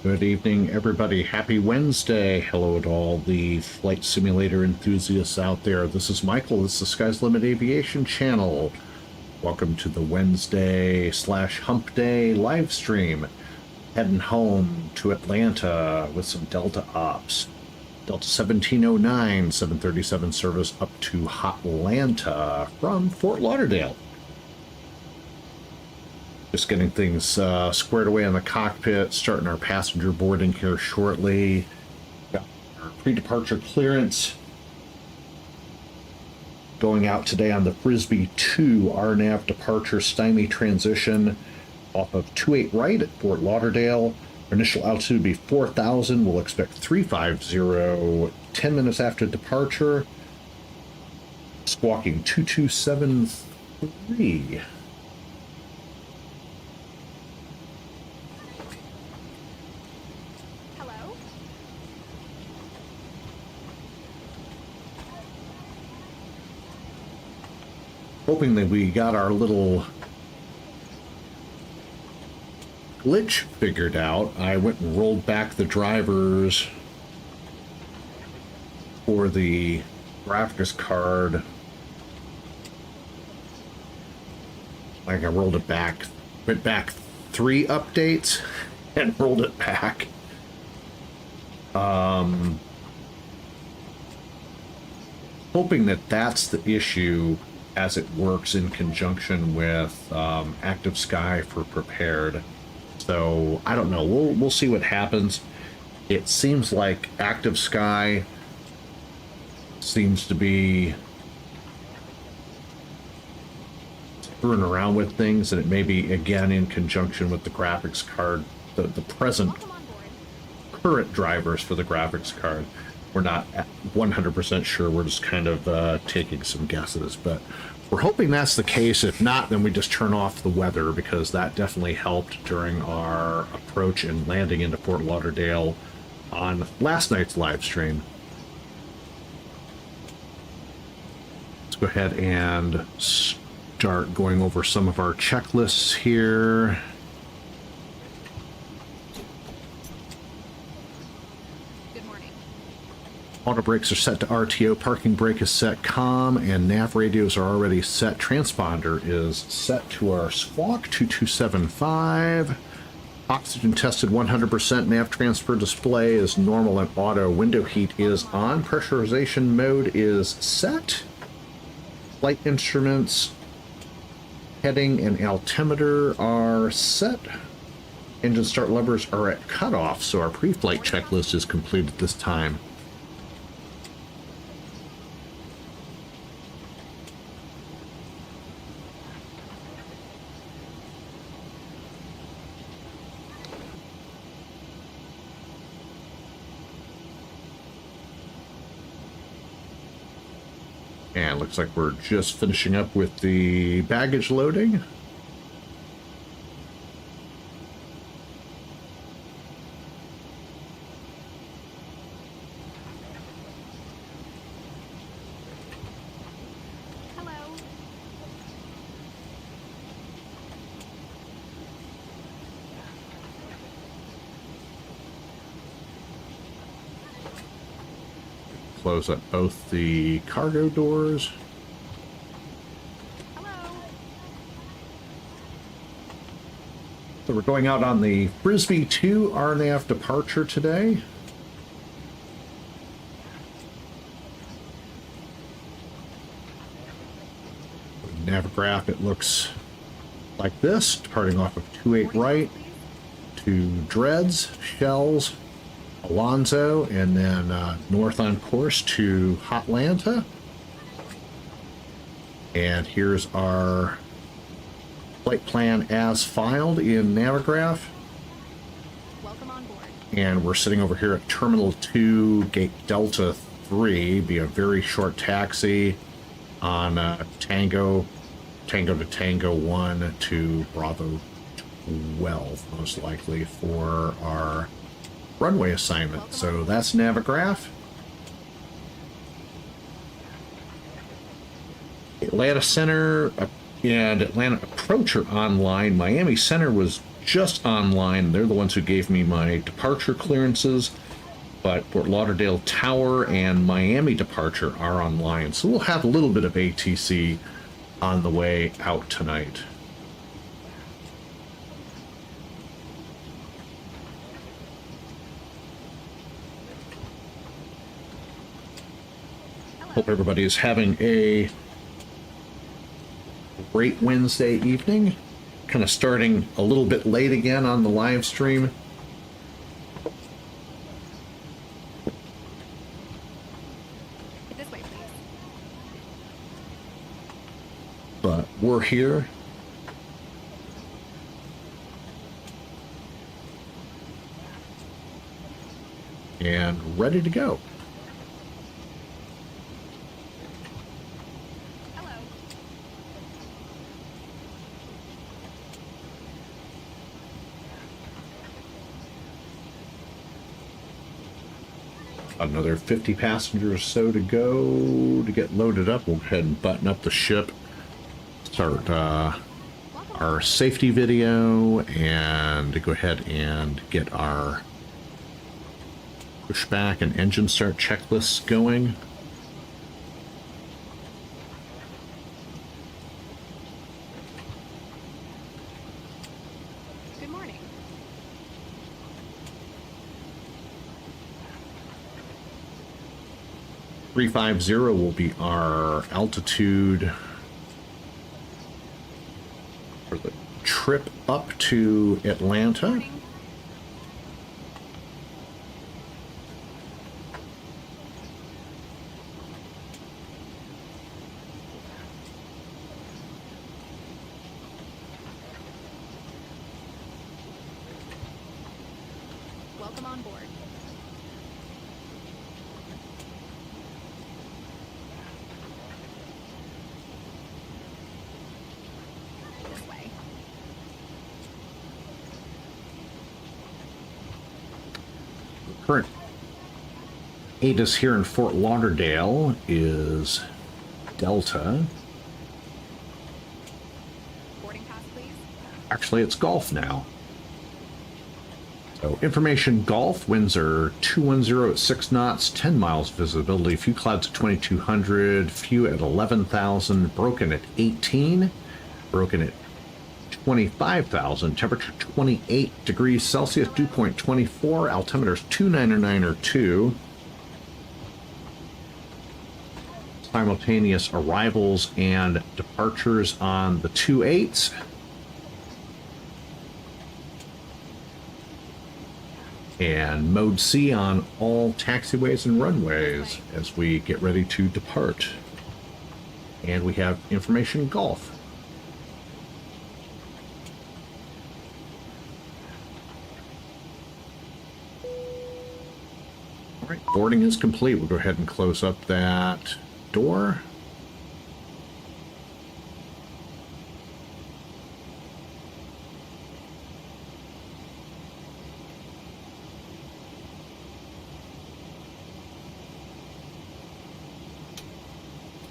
Good evening, everybody. Happy Wednesday. Hello to all the flight simulator enthusiasts out there. This is Michael. This is the Sky's Limit Aviation channel. Welcome to the Wednesday / Hump Day live stream. Heading home to Atlanta with some Delta ops. Delta 1709, 737 service up to Hotlanta from Fort Lauderdale. Just getting things squared away in the cockpit, starting our passenger boarding here shortly. Got our pre-departure clearance going out today on the Frisbee 2 RNAV departure STYMY transition off of 28 right at Fort Lauderdale. Our initial altitude will be 4,000. We'll expect 350 10 minutes after departure. Squawking 2273. Hoping that we got our little glitch figured out. I went and rolled back the drivers for the graphics card. Like I rolled it back, went back 3 updates and rolled it back. Hoping that that's the issue as it works in conjunction with Active Sky for Prepared. So I don't know. We'll see what happens. It seems like Active Sky seems to be screwing around with things, and it may be again in conjunction with the graphics card, the current drivers for the graphics card. We're not 100% sure. We're just kind of taking some guesses, but we're hoping that's the case. If not, then we just turn off the weather, because that definitely helped during our approach and landing into Fort Lauderdale on last night's live stream. Let's go ahead and start going over some of our checklists here. Auto brakes are set to RTO, parking brake is set COM, and nav radios are already set. Transponder is set to our squawk 2275. Oxygen tested 100%. Nav transfer display is normal and auto. Window heat is on. Pressurization mode is set. Flight instruments, heading, and altimeter are set. Engine start levers are at cutoff, so our pre-flight checklist is completed this time. And looks like we're just finishing up with the baggage loading. Hello. Close up both the cargo doors. Hello. So we're going out on the Frisbee 2 RNAV departure today. Navigraph, it looks like this, departing off of 28 right to Dreads, Shells, Alonzo, and then north on course to Hotlanta. And here's our flight plan as filed in Navigraph. Welcome on board. And we're sitting over here at Terminal 2, Gate Delta 3, be a very short taxi on Tango to Tango 1 to Bravo 12, most likely, for our runway assignment. So that's Navigraph. Atlanta Center and Atlanta Approach are online. Miami Center was just online. They're the ones who gave me my departure clearances, but Fort Lauderdale Tower and Miami departure are online. So we'll have a little bit of ATC on the way out tonight. Hope everybody is having a great Wednesday evening. Kind of starting a little bit late again on the live stream. This way, please. But we're here. And ready to go. Another 50 passengers or so to go to get loaded up. We'll go ahead and button up the ship. Start our safety video and go ahead and get our pushback and engine start checklists going. Good morning. 350 will be our altitude for the trip up to Atlanta. Morning. Welcome on board. This way. Current ATIS here in Fort Lauderdale is Delta. Boarding pass, please. Actually, it's Golf now. So, information Golf, winds are 210 at 6 knots, 10 miles visibility, few clouds at 2200, few at 11,000, broken at 18, broken at 25,000, temperature 28 degrees Celsius, dew point 24, altimeter is 299.2. Simultaneous arrivals and departures on the 28s. And mode C on all taxiways and runways as we get ready to depart. And we have information Golf. All right, boarding is complete. We'll go ahead and close up that door.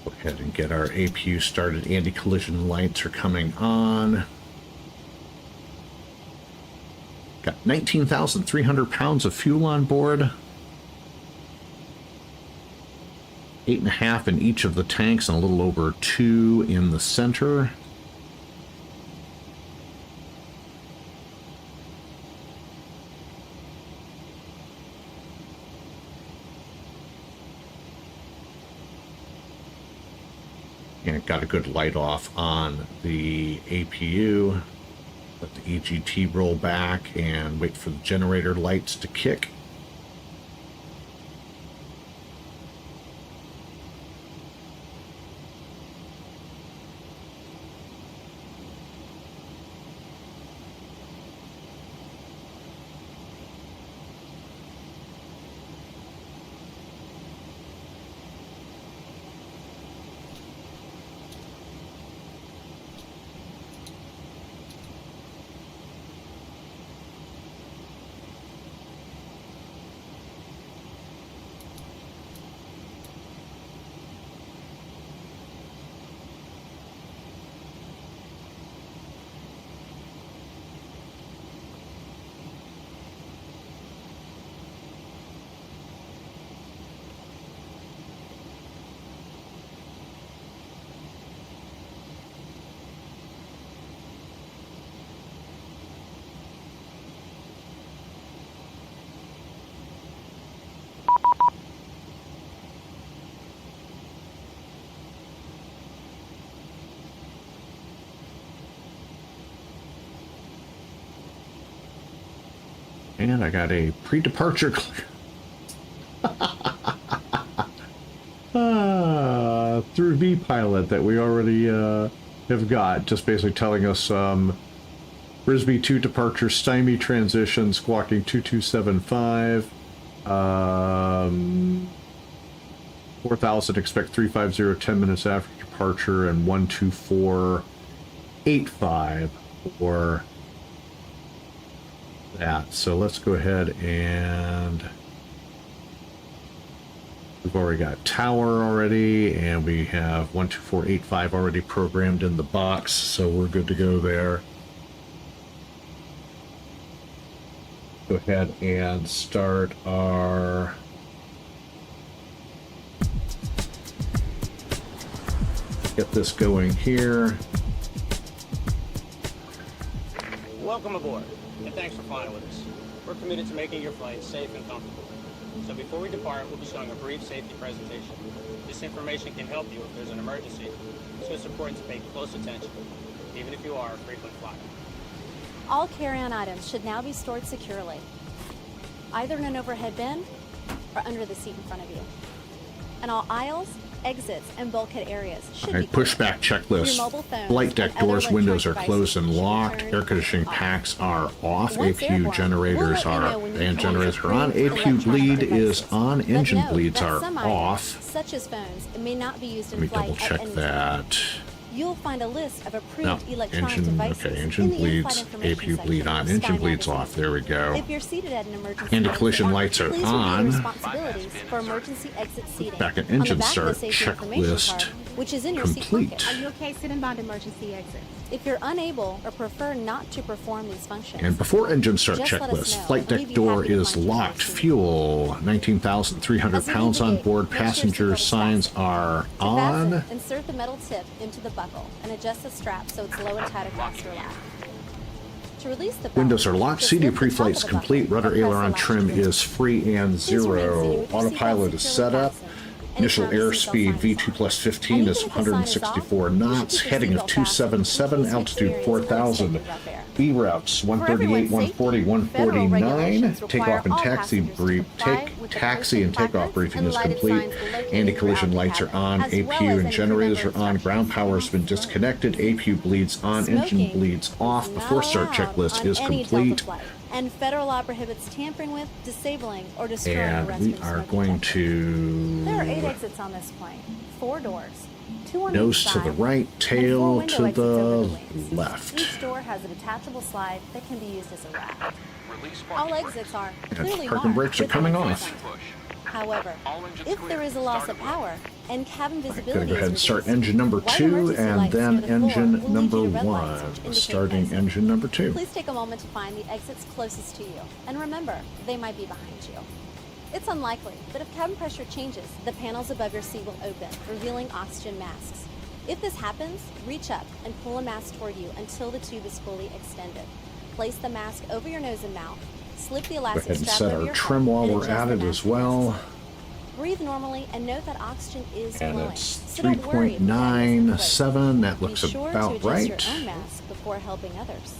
Go ahead and get our APU started. Anti-collision lights are coming on. Got 19,300 pounds of fuel on board. 8.5 in each of the tanks and a little over 2 in the center. And it got a good light off on the APU. Let the EGT roll back and wait for the generator lights to kick. And I got a pre-departure through vPilot that we already have got, just basically telling us Frisbee 2 departure, STYMY transition, squawking 2275, 4000, expect 350 10 minutes after departure, and 12485 for that. So let's go ahead and we've already got tower already, and we have 12485 already programmed in the box, so we're good to go there. Go ahead and start our get this going here. Welcome aboard, and thanks for flying with us. We're committed to making your flight safe and comfortable. So before we depart, we'll be showing a brief safety presentation. This information can help you if there's an emergency, so it's important to pay close attention, even if you are a frequent flyer. All carry-on items should now be stored securely, either in an overhead bin or under the seat in front of you. And all aisles, exits, and bulkhead areas should be pushback checklist. Flight deck doors, windows are closed and locked. Air conditioning packs are off. APU generators are and generators are on. APU bleed is on. Engine bleeds are off. Such as phones, it may not be used in Let me flight double check at any that. time. You'll find a list of approved No, electronic engine, devices okay, engine in the bleeds, in-flight information APU section bleed of on, the engine STYMY bleeds magazine. off, there we go. If you're seated at an emergency Anti-collision exit, lights are please on. review responsibilities for emergency exit seating. Back at On the engine back of the start, safety information checklist card, which is in your seat complete. pocket. Are you okay sitting by the emergency exit? If you're unable or prefer not to perform these functions, And before engine start just let us checklist, know, flight and deck we'd be door happy to is find you locked. a seat. Fuel, 19,300 As we pounds on indicate, board. make sure your Passenger seatbelt is signs fastened. are To fasten, on. insert the metal tip into the buckle and adjust the strap so it's low and tight across your lap. To release the belt, Windows are locked. just CD lift the top pre-flight's of the buckle complete. Rudder and press the aileron latch trim key. is free and Please remain seated zero. with your Autopilot seatbelt is securely set up. fastened. Initial Anytime the airspeed seatbelt sign is V2 on. plus 15 And is even if the sign is off, 164 you should knots. keep your Heading of seatbelt fastened 277. in case you Altitude experience 4,000. unexpected rough air. B routes For 138, everyone's 140, safety, federal 149. regulations Takeoff require and all taxi passengers to brief. comply with the Taxi and posted takeoff placards briefing and is lighted complete. signs located Anti-collision throughout the lights are cabin, on. as well APU as and any generators are crew on. member Ground power has been instructions. disconnected. APU bleeds on. Engine Smoking bleeds off. is Before not start allowed checklist on is any complete. Delta flight, and federal law prohibits tampering with, disabling, or destroying a And we restroom are smoking going detector. There are 8 to exits on this plane, 4 doors, 2 on nose each to side, the right, and 4 tail window to exits over the wings. left. Each door has a detachable slide that can be used as a rack. All exits are clearly parking marked brakes are with coming an off. exit sign. However, if there is a loss of power and cabin visibility Gonna go ahead and is start reduced, engine number white 2 emergency and lights then near the floor engine will lead number you to red lights, 1. which indicate Starting exit. engine number 2. Please take a moment to find the exits closest to you, and remember, they might be behind you. It's unlikely, but if cabin pressure changes, the panels above your seat will open, revealing oxygen masks. If this happens, reach up and pull a mask toward you until the tube is fully extended. Place the mask over your nose and mouth. Slip the Go elastic ahead and strap set over our your trim heart while and we're adjust at the it mask as well. Breathe normally and note that oxygen is And flowing. it's So don't worry if the bag isn't inflated. 3.97. That looks Be sure to about adjust right. your own mask before helping others.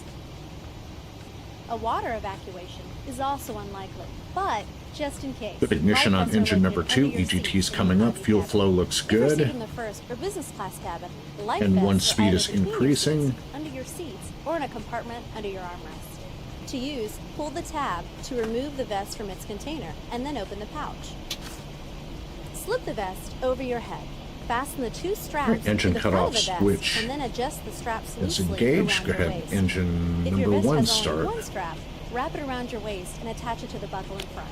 A water evacuation is also unlikely, but just in case. Good ignition life on vests are engine number located 2. under your EGT's seats in coming the up. economy Fuel cabin. flow looks If you're seated good. in the first or business class cabin, life And vests one are speed either is between your increasing. seats, under your seats, or in a compartment under your armrest. To use, pull the tab to remove the vest from its container, and then open the pouch. Slip the vest over your head. Fasten the 2 straps Right, engine to the front of the cutoff vest, switch and then adjust the straps is loosely engaged. around Go your ahead, waist. engine If your number vest 1 has start. only 1 strap, wrap it around your waist and attach it to the buckle in front.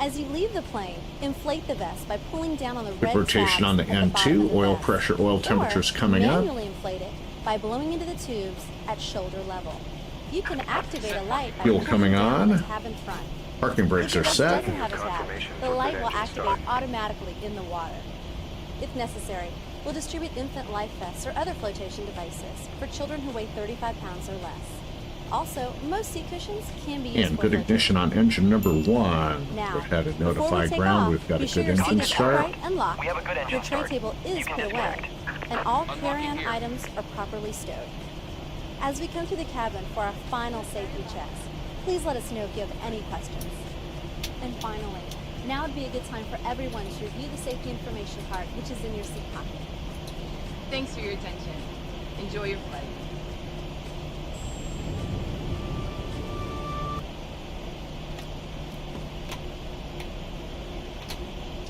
As you leave the plane, inflate the vest by pulling down on the Quick red rotation tabs on the at bottom N2. of the Oil vest. pressure, oil Or temperature's coming up. manually inflate it by blowing into the tubes at shoulder level. You can activate a light by Fuel pushing coming down on. the tab in front. Parking brakes If your are vest set. doesn't have a tab, the light will activate automatically in the water. If necessary, we'll distribute infant life vests or other flotation devices for children who weigh 35 pounds or less. Also, most seat cushions can be used And for good flotation. ignition on engine number 1. Now, Go ahead and before notify we take ground. off, We've got a be sure good your engine seat is start. upright and locked. We have a good engine Your tray start. table is You can put away, disconnect. and all Unlocking carry-on here. items are properly stowed. As we come to the cabin for our final safety checks, Please let us know if you have any questions. And finally, now would be a good time for everyone to review the safety information card, which is in your seat pocket. Thanks for your attention. Enjoy your flight.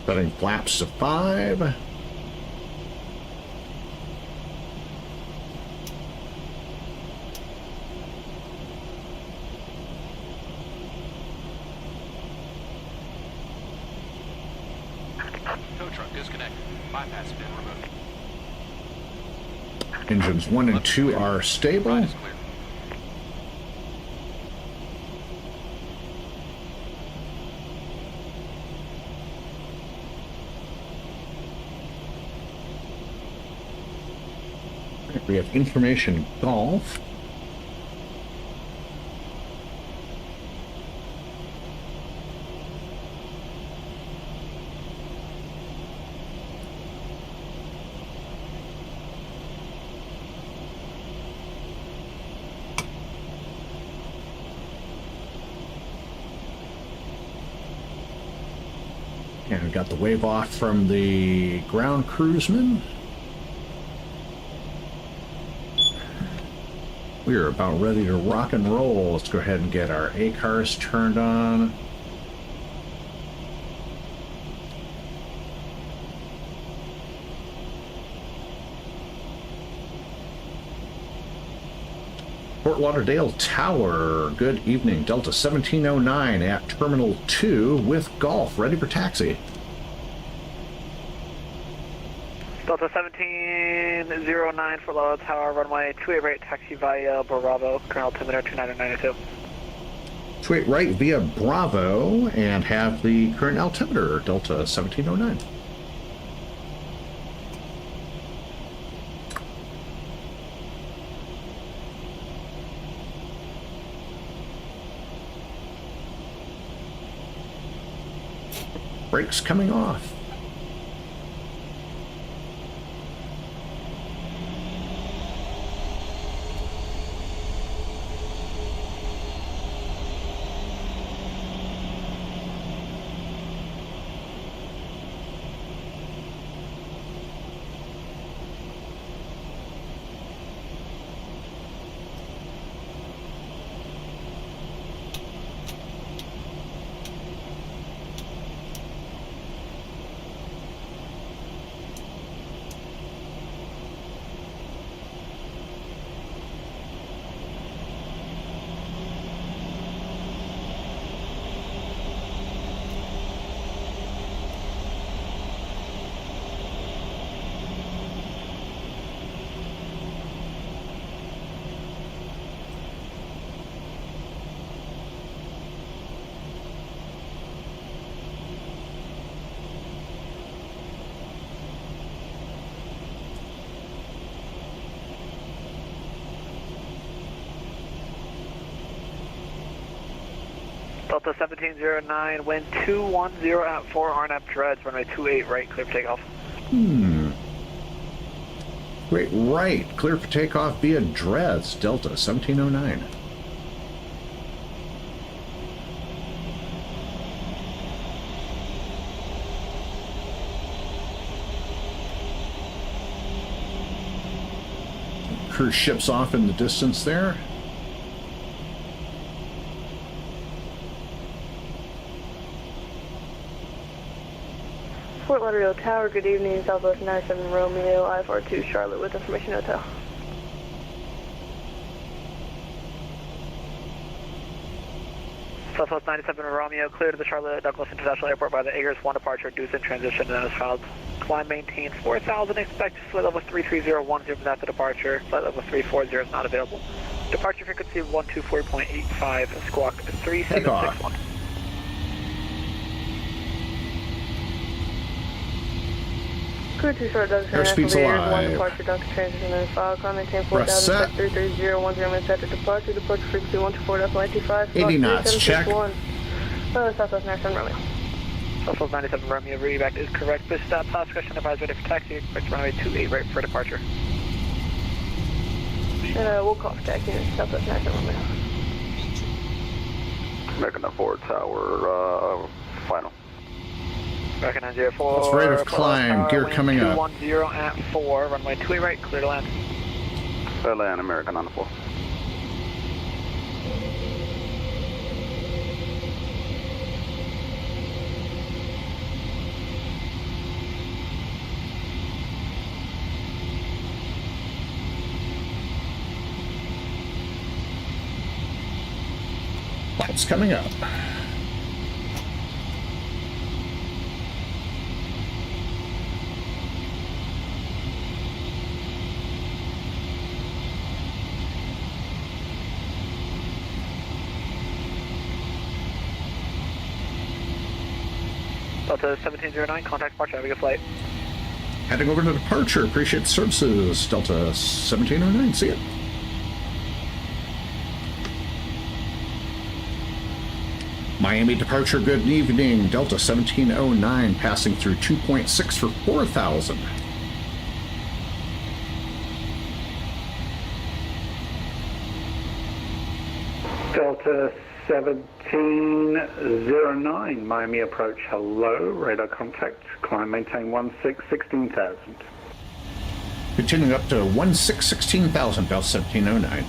Setting flaps to 5. Tow truck disconnected. Bypass bin removed. Engines 1 and 2 are stable. Right is clear. We have information golf. And we got the wave off from the ground cruiseman. We are about ready to rock and roll. Let's go ahead and get our ACARS turned on. Fort Lauderdale Tower, good evening. Delta 1709 at Terminal 2 with Golf, ready for taxi. Delta 1709 for Lauderdale Tower, runway 28 right, taxi via Bravo, current altimeter 29992. 28 right via Bravo and have the current altimeter, Delta 1709. Brakes coming off. Delta 1709, wind 210 at 4 RNAP dreads, runway 28 right, clear for takeoff. Great right, clear for takeoff via Dreads, Delta 1709. Cruise ships off in the distance there. Fort Lauderdale Tower, good evening, Southwest 97 Romeo, I-42 Charlotte with information hotel. Southwest 97 Romeo, clear to the Charlotte Douglas International Airport by the Agers 1 departure, deuce in transition, and is filed. Climb maintains 4,000, expected flight level 33010 from that to departure, flight level 340 is not available. Departure frequency 124.85, squawk 3761. Crew 2 short Douglas Airspeed's International alive. 1 departure, Duncan transition and file. Climb maintain Press set. 4,000, 33010 minutes after departure, departure frequency 124.85, 80 knots, check. Southwest 97 Romeo. Southwest 97 Romeo, reback is correct. This stop, pass question advised ready for taxi, expect runway 28 right for departure. And we'll call for taxi in Southwest 97 Romeo. American 4 Tower, final. American 904. That's rate of climb, gear coming up. 210 at 4, runway 28 right, clear to land. Clear to land, American 904. Flight's coming up. Delta 1709, contact departure, have a good flight. Heading over to departure. Appreciate the services. Delta 1709. See ya. Miami departure, good evening. Delta 1709 passing through 2.6 for 4,000. Delta 1709, Miami approach, hello, radar contact, climb maintain 16,000. Continuing up to 16,000, Delta 1709.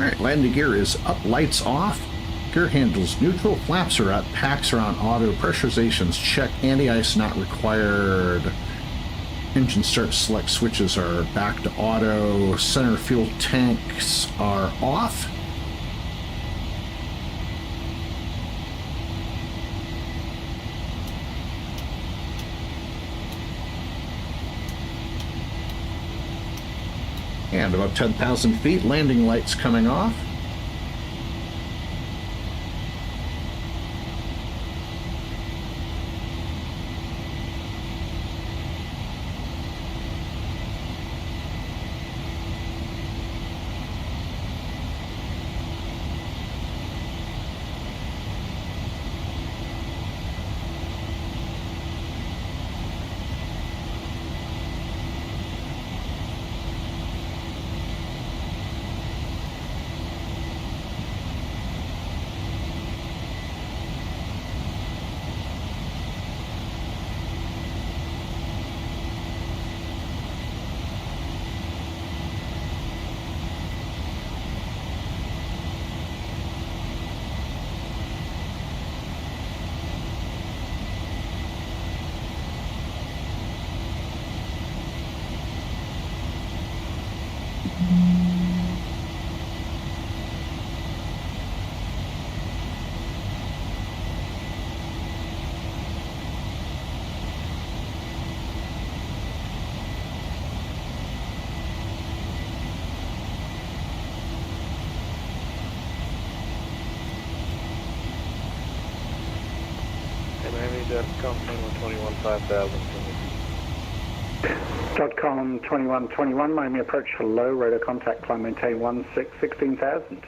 Alright, landing gear is up, lights off. Gear handles neutral, flaps are up, packs are on auto, pressurization's check, anti-ice not required. Engine start select switches are back to auto, center fuel tanks are off. And about 10,000 feet, landing lights coming off. Dotcom 2121 5000. Dotcom 2121, Miami approach hello, radar contact, climb maintain 16,000. 16,000.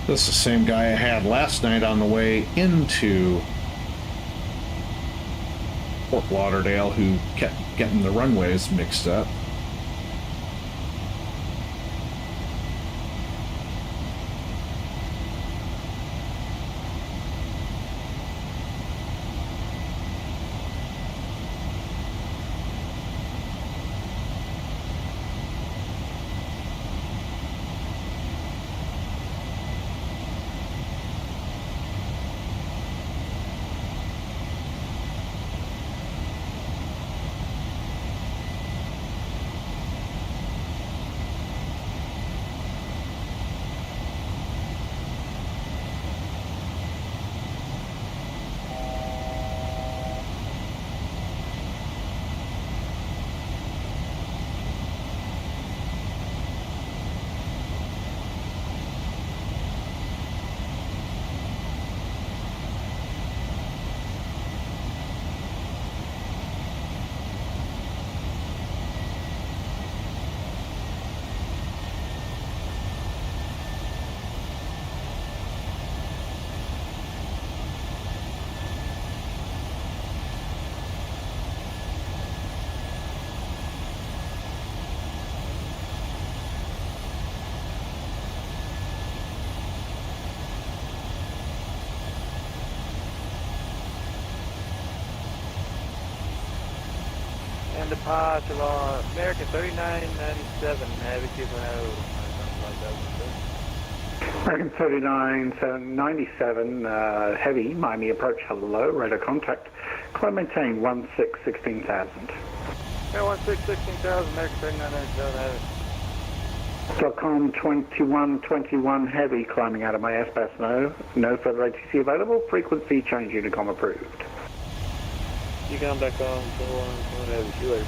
This is the same guy I had last night on the way into Fort Lauderdale who kept getting the runways mixed up. And departure on American 3997, Heavy 2.0. American 3997, heavy, Miami approach hello, radar contact, climb maintain 16,000. Yeah, 16,000, American 3997, Heavy. Dotcom 2121 heavy, climbing out of my S-Pass no further ATC available, frequency change Unicom approved. You come back on, Heavy, see you later.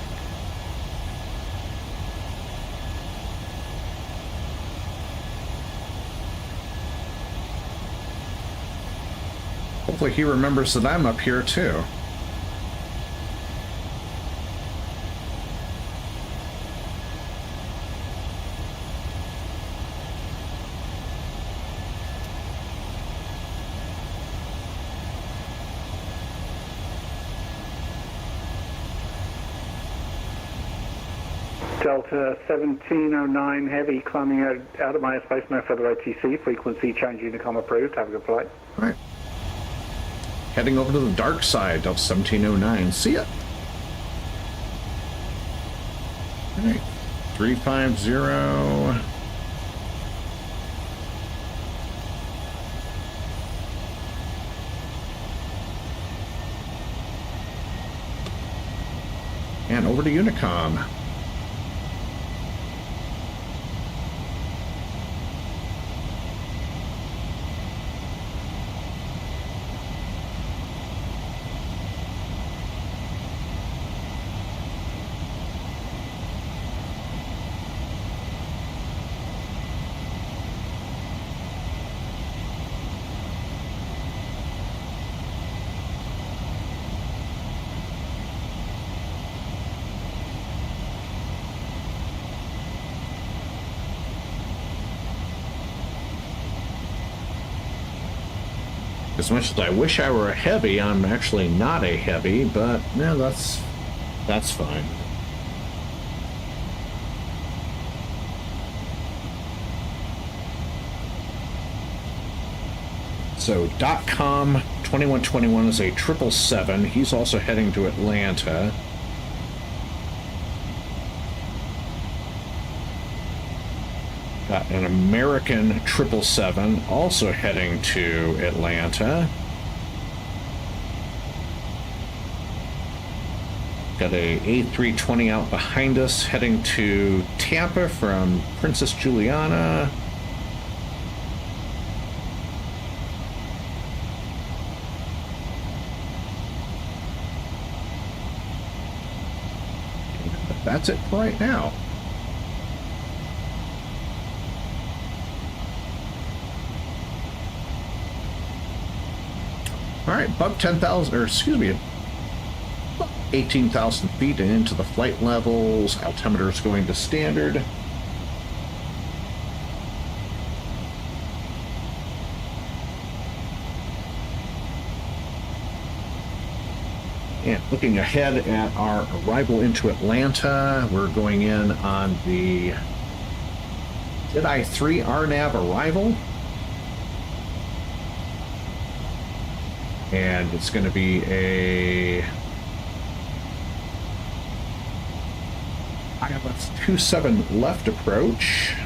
Hopefully he remembers that I'm up here too. Delta 1709 heavy, climbing out of my airspace, no further ATC, frequency change Unicom approved, have a good flight. All right. Heading over to the dark side, Delta 1709. See ya. All right. 350. And over to Unicom. As much as I wish I were a heavy, I'm actually not a heavy, but yeah, that's fine. So .com 2121 is a 777. He's also heading to Atlanta. Got an American 777 also heading to Atlanta. Got a A320 out behind us heading to Tampa from Princess Juliana. That's it for right now. All right, above 10,000, or excuse me, 18,000 feet and into the flight levels. Altimeter is going to standard. And looking ahead at our arrival into Atlanta, we're going in on the Jedi 3 RNAV arrival. And it's going to be a ILS 27 left approach.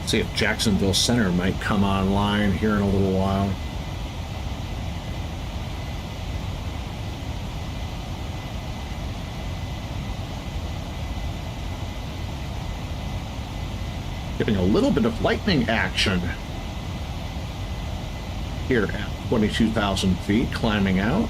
See if Jacksonville Center might come online here in a little while. Getting a little bit of lightning action here at 22,000 feet, climbing out.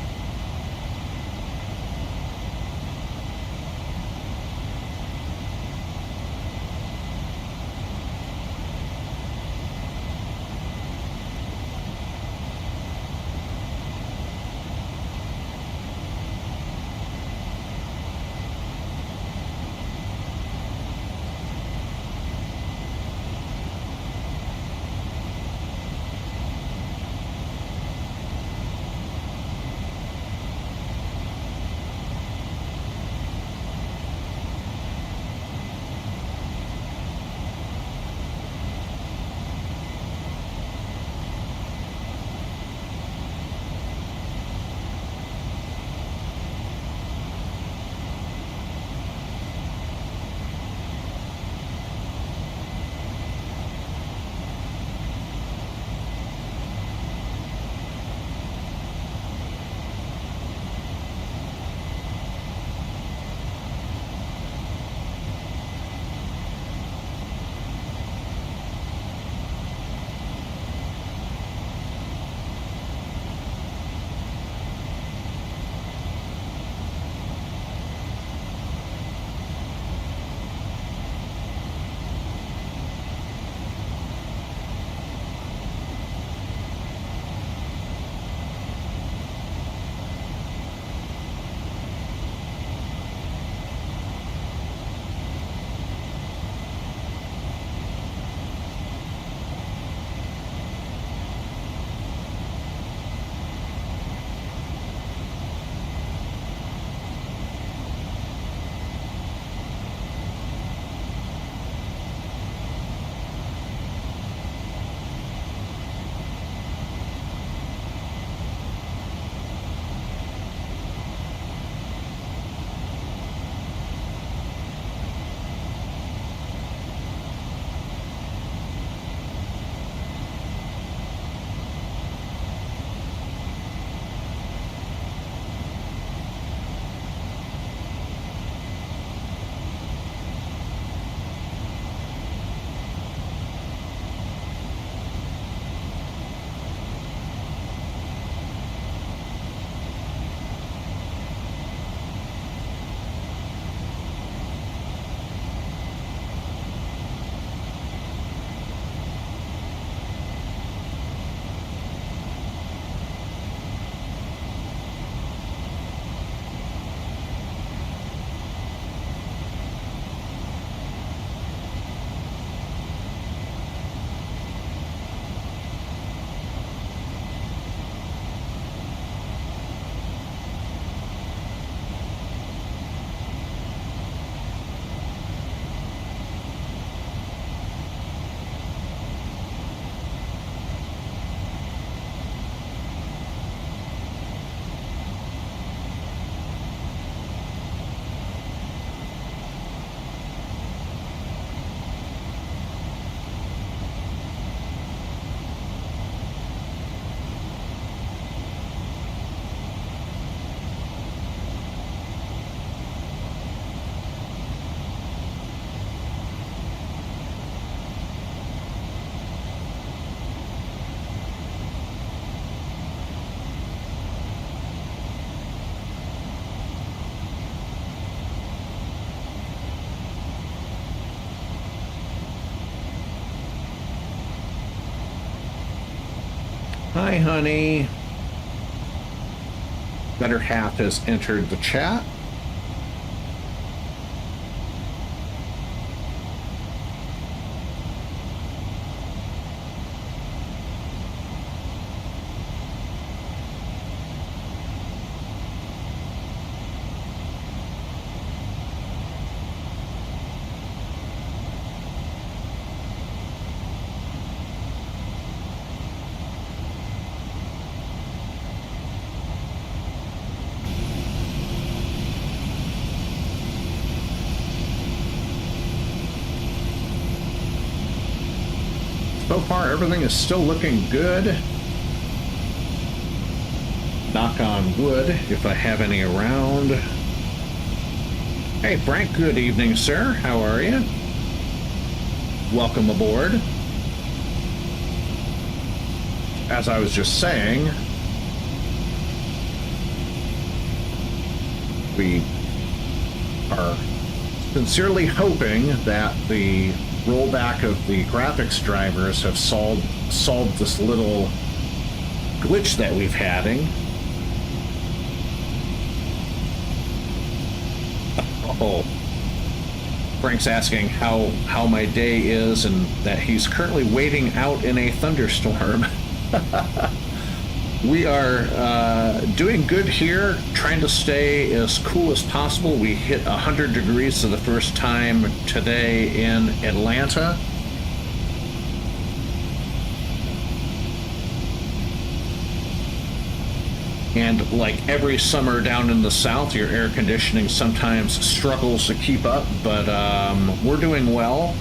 Hi, honey. Better Half has entered the chat. So far, everything is still looking good. Knock on wood, if I have any around. Hey, Frank, good evening, sir. How are you? Welcome aboard. As I was just saying, we are sincerely hoping that the rollback of the graphics drivers have solved this little glitch that we've having. Oh, Frank's asking how my day is and that he's currently waiting out in a thunderstorm. We are doing good here, trying to stay as cool as possible. We hit 100 degrees for the first time today in Atlanta. And like every summer down in the South, your air conditioning sometimes struggles to keep up, but we're doing well.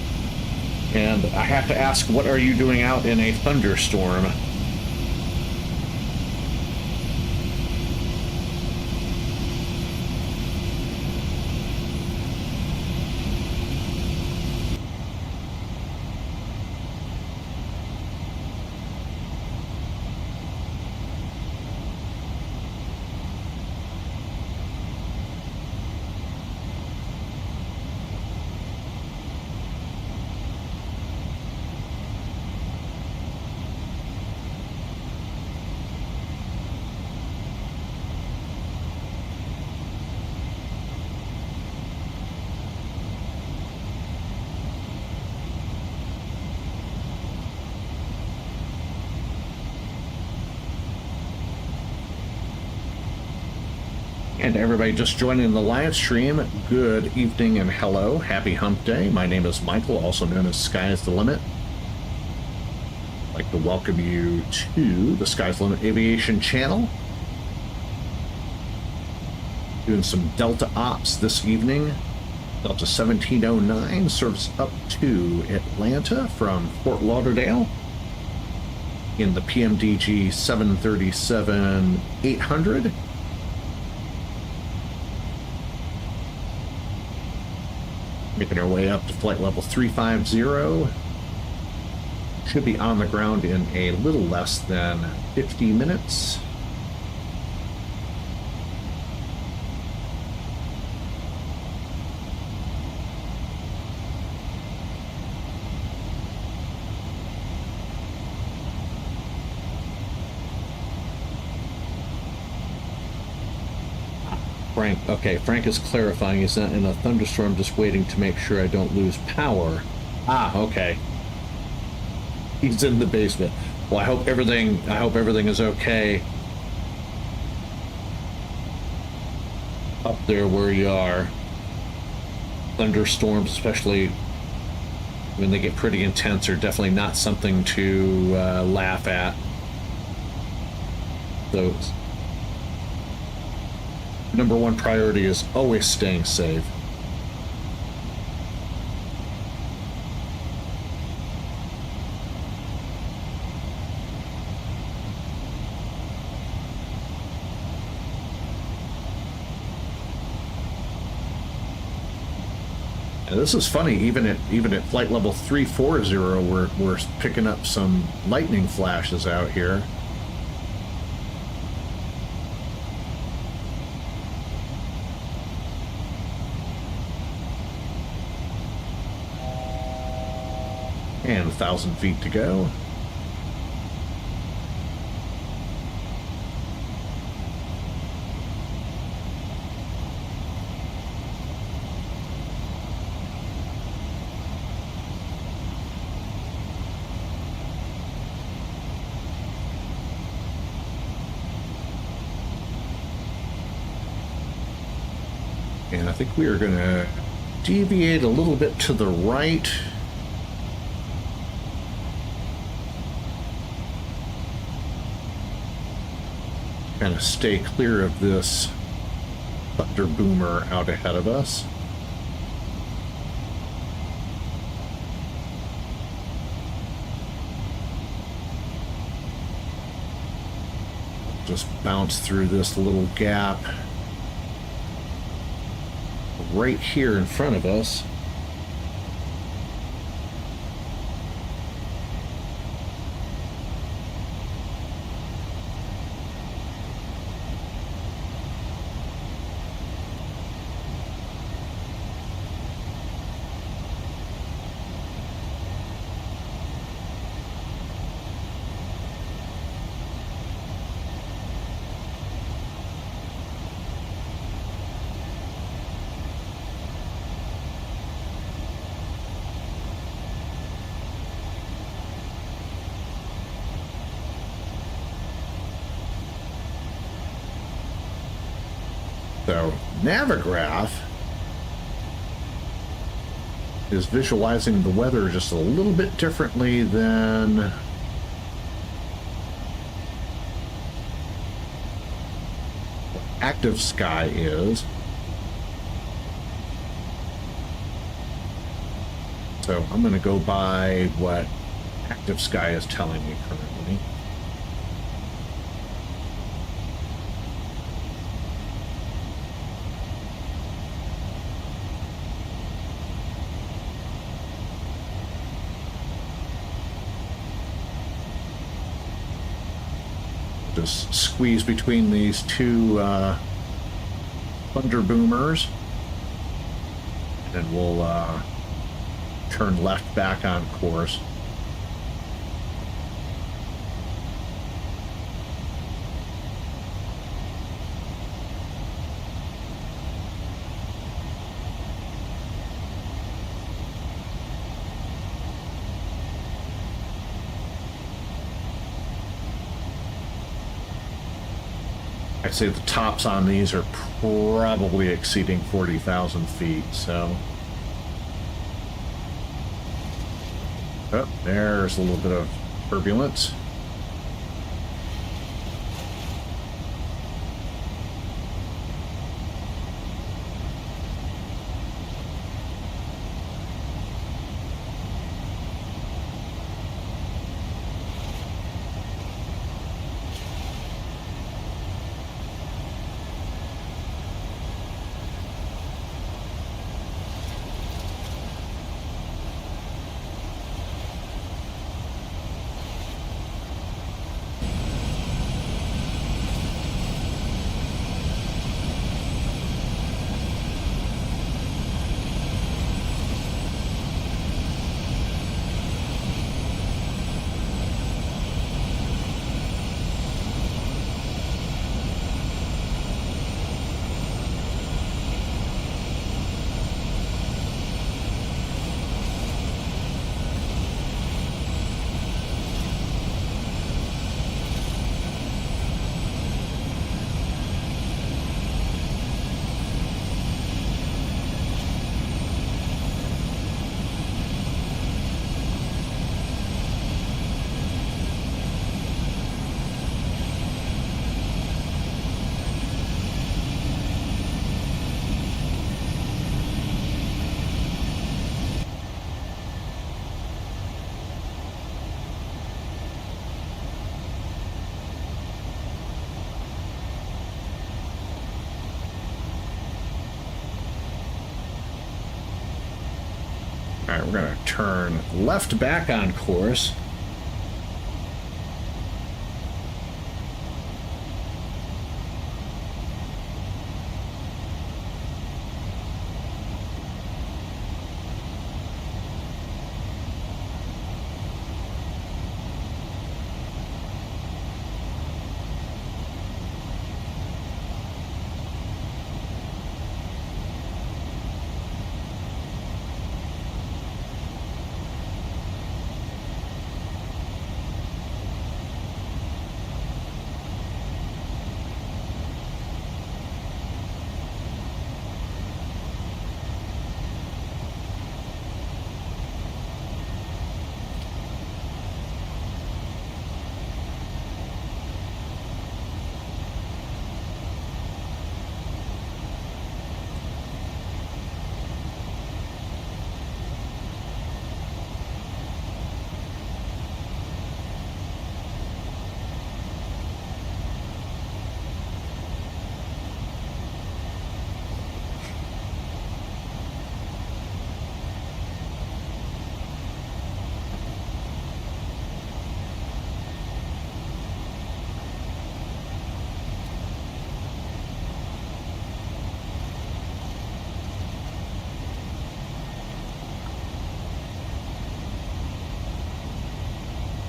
And I have to ask, what are you doing out in a thunderstorm? And everybody just joining the live stream, good evening and hello. Happy Hump Day. My name is Michael, also known as Sky's the Limit. I'd like to welcome you to the Sky's the Limit Aviation channel. Doing some Delta Ops this evening. Delta 1709 serves up to Atlanta from Fort Lauderdale in the PMDG 737-800. Making our way up to flight level 350. Should be on the ground in a little less than 50 minutes. Frank, okay, Frank is clarifying he's not in a thunderstorm, just waiting to make sure I don't lose power. Ah, okay. He's in the basement. Well, I hope everything is okay up there where you are. Thunderstorms, especially when they get pretty intense, are definitely not something to laugh at. So number one priority is always staying safe. And this is funny, even at flight level 340, we're picking up some lightning flashes out here. And 1,000 feet to go. And I think we are going to deviate a little bit to the right. Kind of stay clear of this thunder boomer out ahead of us. Just bounce through this little gap right here in front of us. So, Navigraph is visualizing the weather just a little bit differently than Active Sky is. So I'm going to go by what Active Sky is telling me currently. Just squeeze between these two thunder boomers, and then we'll turn left back on course. I'd say the tops on these are probably exceeding 40,000 feet, so. Oh, there's a little bit of turbulence. All right, we're going to turn left back on course.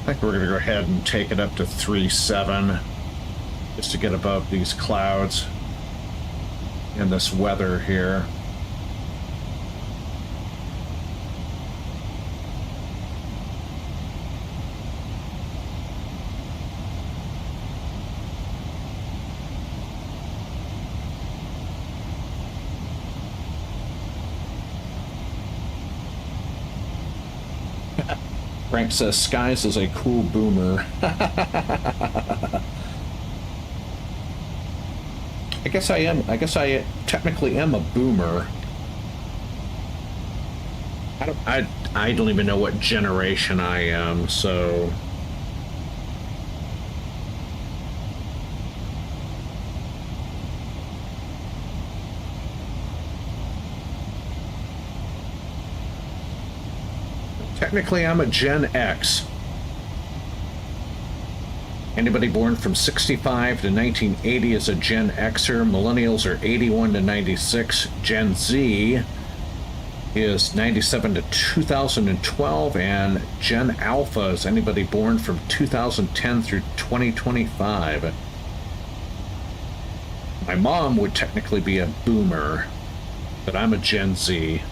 I think we're going to go ahead and take it up to 3.7 just to get above these clouds and this weather here. Frank says Skies is a cool boomer. I guess I am. I guess I technically am a boomer. I don't even know what generation I am, so. Technically, I'm a Gen X. Anybody born from 65 to 1980 is a Gen Xer. Millennials are 81 to 96. Gen Z is 97 to 2012. And Gen Alpha is anybody born from 2010 through 2025. My mom would technically be a boomer, but I'm a Gen Z.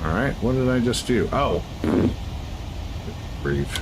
Alright, what did I just do? Oh. Brief.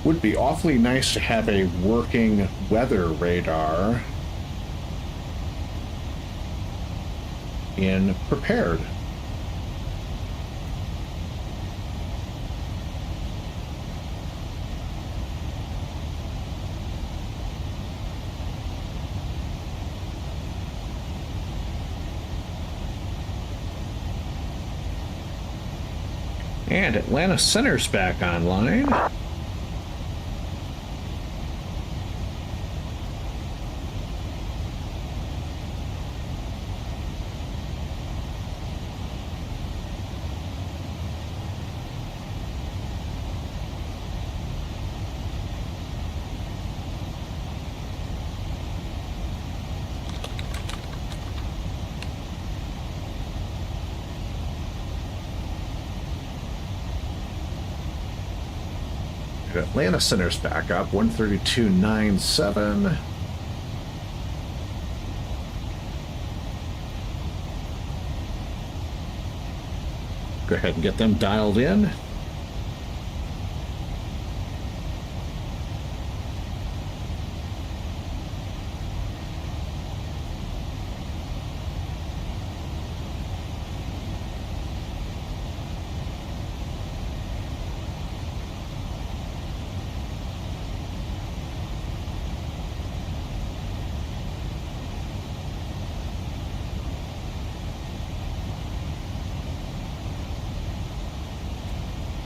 Would be awfully nice to have a working weather radar in prepared. And Atlanta Center's back online. Atlanta Center's back up, 132.97. Go ahead and get them dialed in.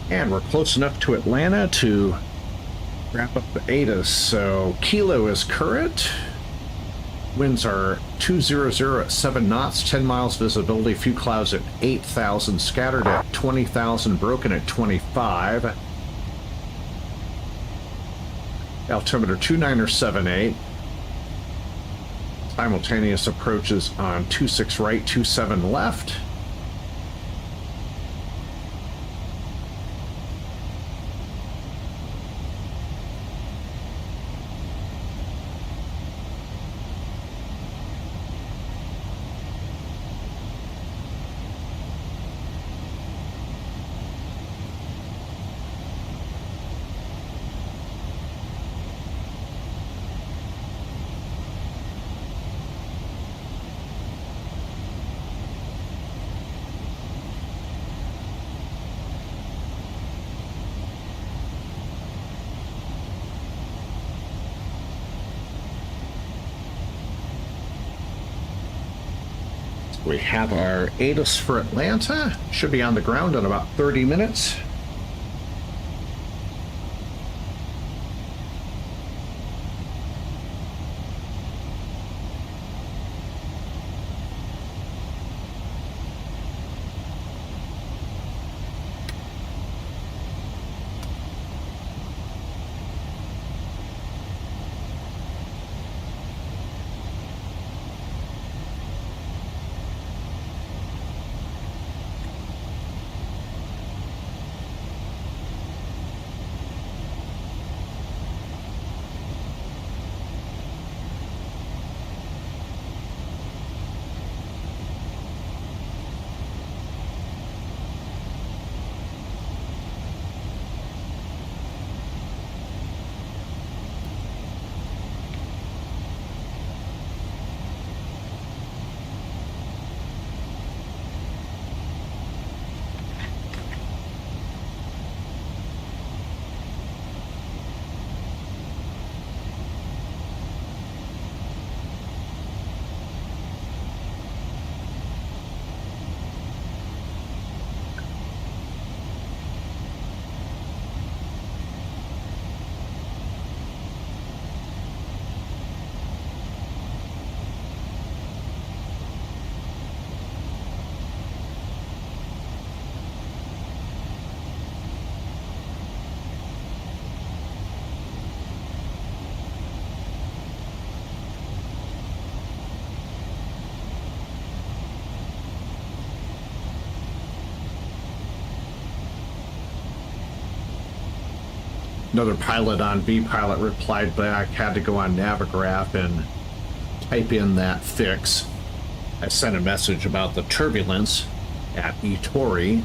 And we're close enough to Atlanta to wrap up the ATIS. So Kilo is current. Winds are 200 at 7 knots, 10 miles visibility, few clouds at 8,000, scattered at 20,000, broken at 25. Altimeter 2978. Simultaneous approaches on 26 right, 27 left. We have our ATIS for Atlanta. Should be on the ground in about 30 minutes. Another pilot on V-Pilot replied back, had to go on Navigraph and type in that fix. I sent a message about the turbulence at Itori.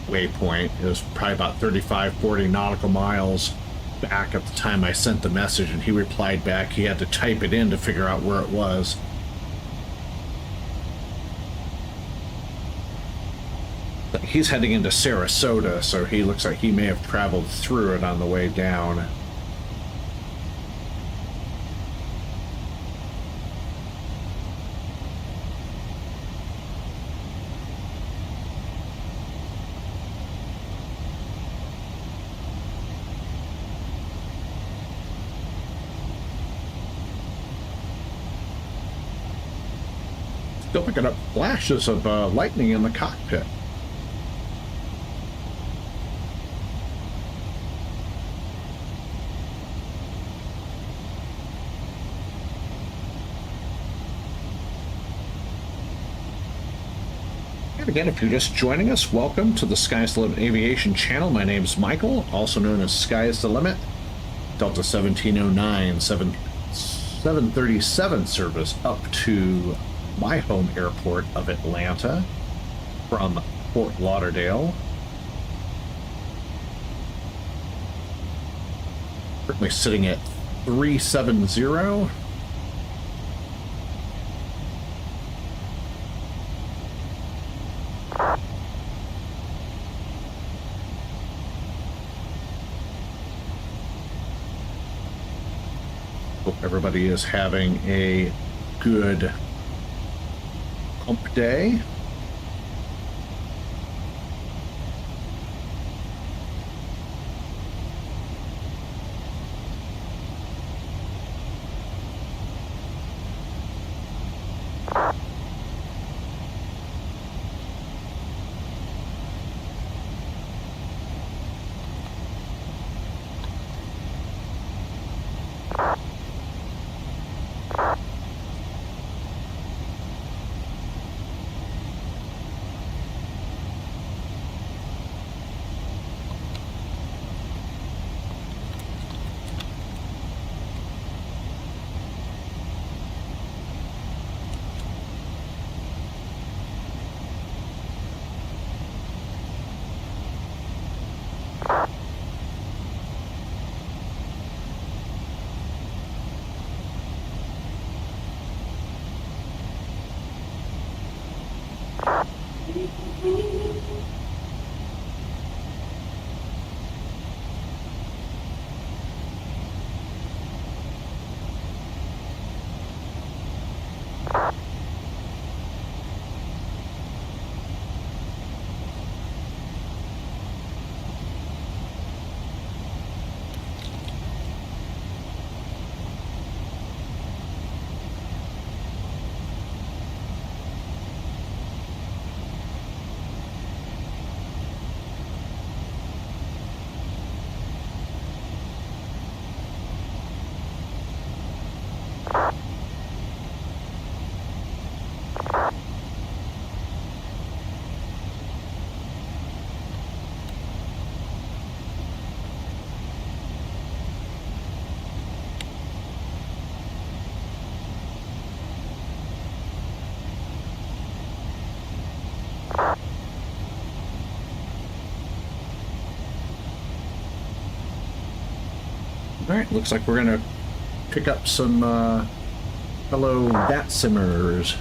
waypoint. It was probably about 35, 40 nautical miles back at the time I sent the message, and he replied back he had to type it in to figure out where it was. But he's heading into Sarasota, so he looks like he may have traveled through it on the way down. Still picking up flashes of lightning in the cockpit. And again, if you're just joining us, welcome to the Sky's the Limit Aviation channel. My name is Michael, also known as Sky's the Limit. DAL1709 737 service up to my home airport of Atlanta from Fort Lauderdale. Currently sitting at 370. Hope everybody is having a good Hump day. All right, looks like we're gonna pick up some fellow VATSIMers.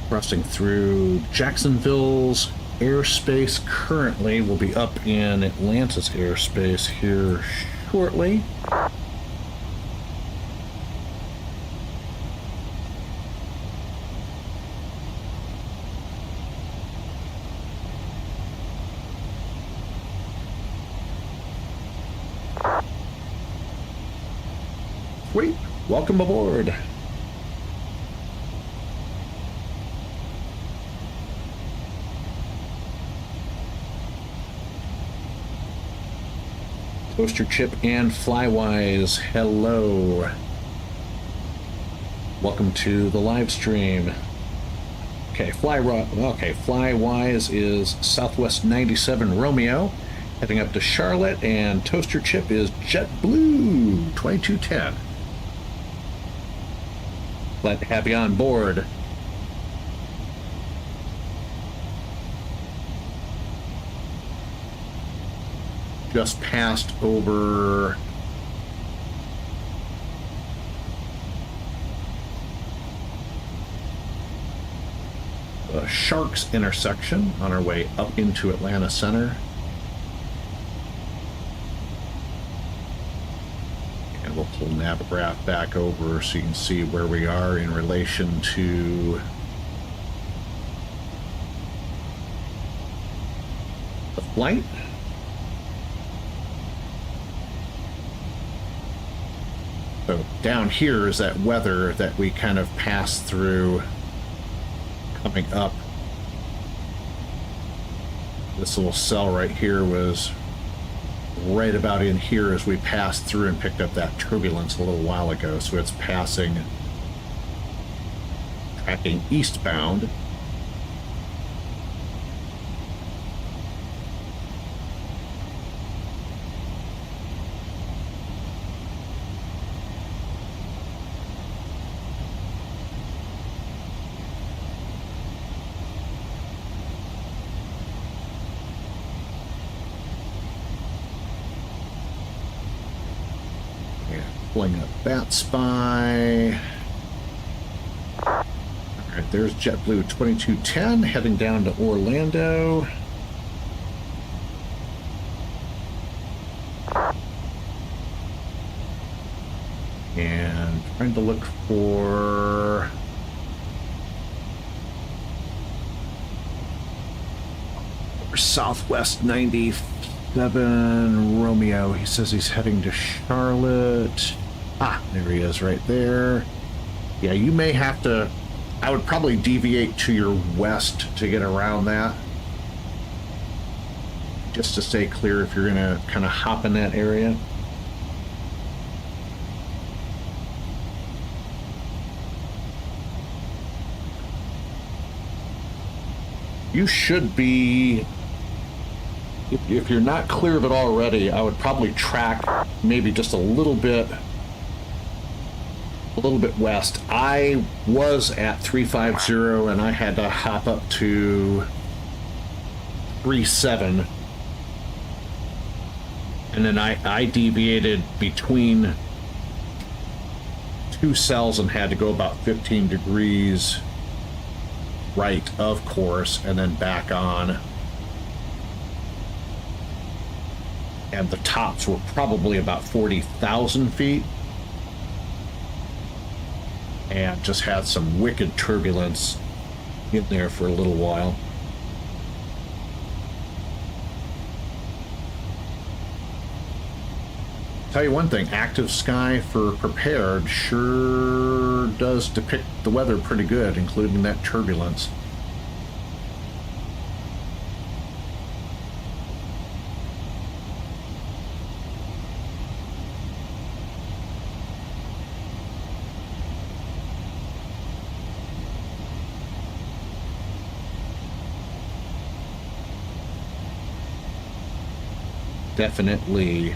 Crossing through Jacksonville's airspace currently. We'll be up in Atlanta's airspace here shortly. Sweet. Welcome aboard. Toaster Chip and Flywise, hello. Welcome to the live stream. Okay, Flywise is Southwest 97 Romeo, Heading up to Charlotte, and toaster chip is JetBlue 2210. Glad to have you on board. Just passed over the SHRKS intersection on our way up into Atlanta Center. And we'll pull Navigraph back over so you can see where we are in relation to the flight. So down here is that weather that we kind of passed through coming up. This little cell right here was right about in here as we passed through and picked up that turbulence a little while ago. So it's passing, tracking eastbound. Pulling up BatSpy. Alright, there's JetBlue 2210 heading down to Orlando. And trying to look for Southwest 97 Romeo. He says he's heading to Charlotte. Ah, there he is right there. Yeah, you may have to, I would probably deviate to your west to get around that. Just to stay clear if you're gonna kind of hop in that area. You should be, if you're not clear of it already, I would probably track maybe just a little bit west. I was at 350 and I had to hop up to 37, and then I deviated between two cells and had to go about 15 degrees right of course and then back on. And the tops were probably about 40,000 feet. And just had some wicked turbulence in there for a little while. Tell you one thing, active sky for prepared sure does depict the weather pretty good, including that turbulence. Definitely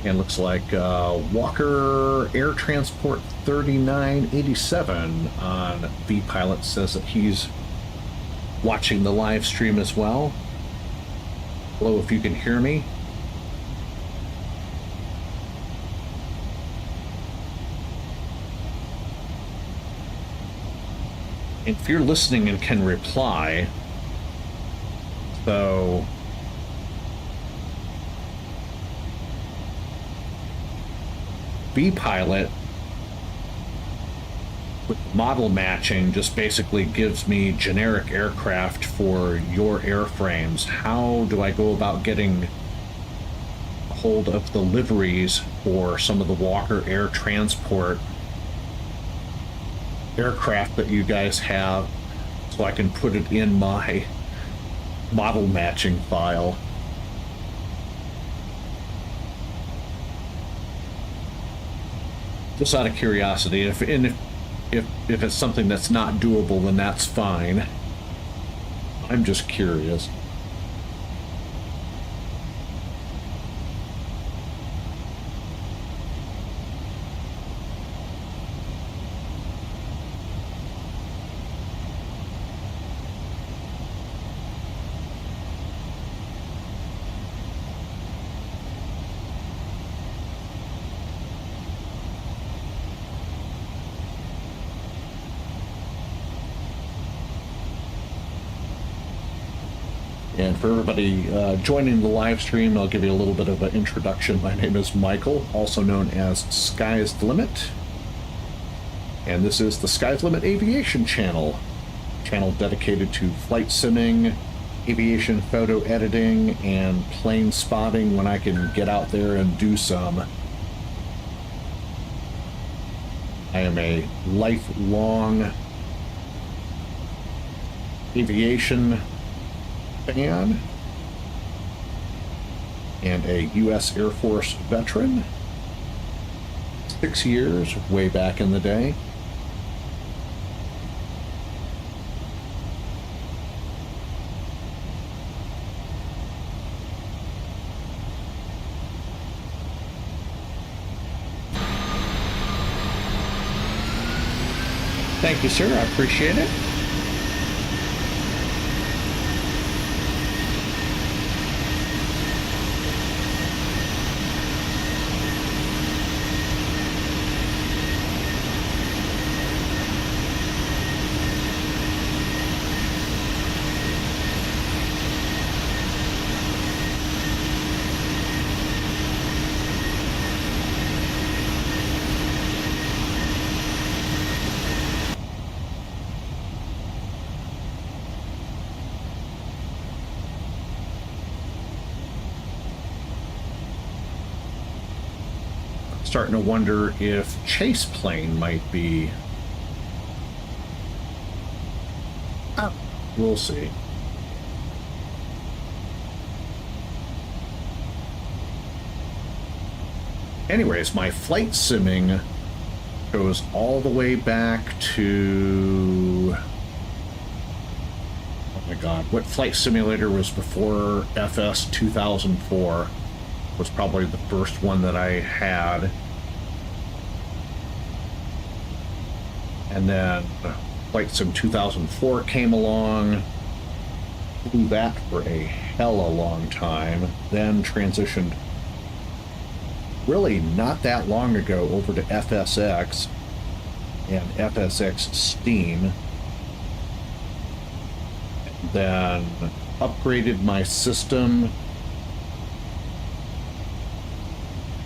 and looks like Walker Air Transport 3987 on vPilot says that he's watching the live stream as well. Hello, if you can hear me. If you're listening and can reply, so vPilot with model matching just basically gives me generic aircraft for your airframes. How do I go about getting a hold of the liveries for some of the Walker Air Transport aircraft that you guys have so I can put it in my model matching file? Just out of curiosity, if it's something that's not doable, then that's fine. I'm just curious. And for everybody joining the live stream, I'll give you a little bit of an introduction. My name is Michael, also known as Sky's the Limit. And this is the Sky's the Limit Aviation channel. Channel dedicated to flight simming, aviation photo editing, and plane spotting when I can get out there and do some. I am a lifelong aviation fan and a U.S. Air Force veteran. 6 years, way back in the day. Thank you, sir. I appreciate it. Starting to wonder if chase plane might be. We'll see. Anyways, my flight simming goes all the way back to, oh my god, what flight simulator was before FS 2004? Was probably the first one that I had. And then Flight Sim 2004 came along, flew that for a hell of a long time, then transitioned really not that long ago over to FSX and FSX Steam. Then upgraded my system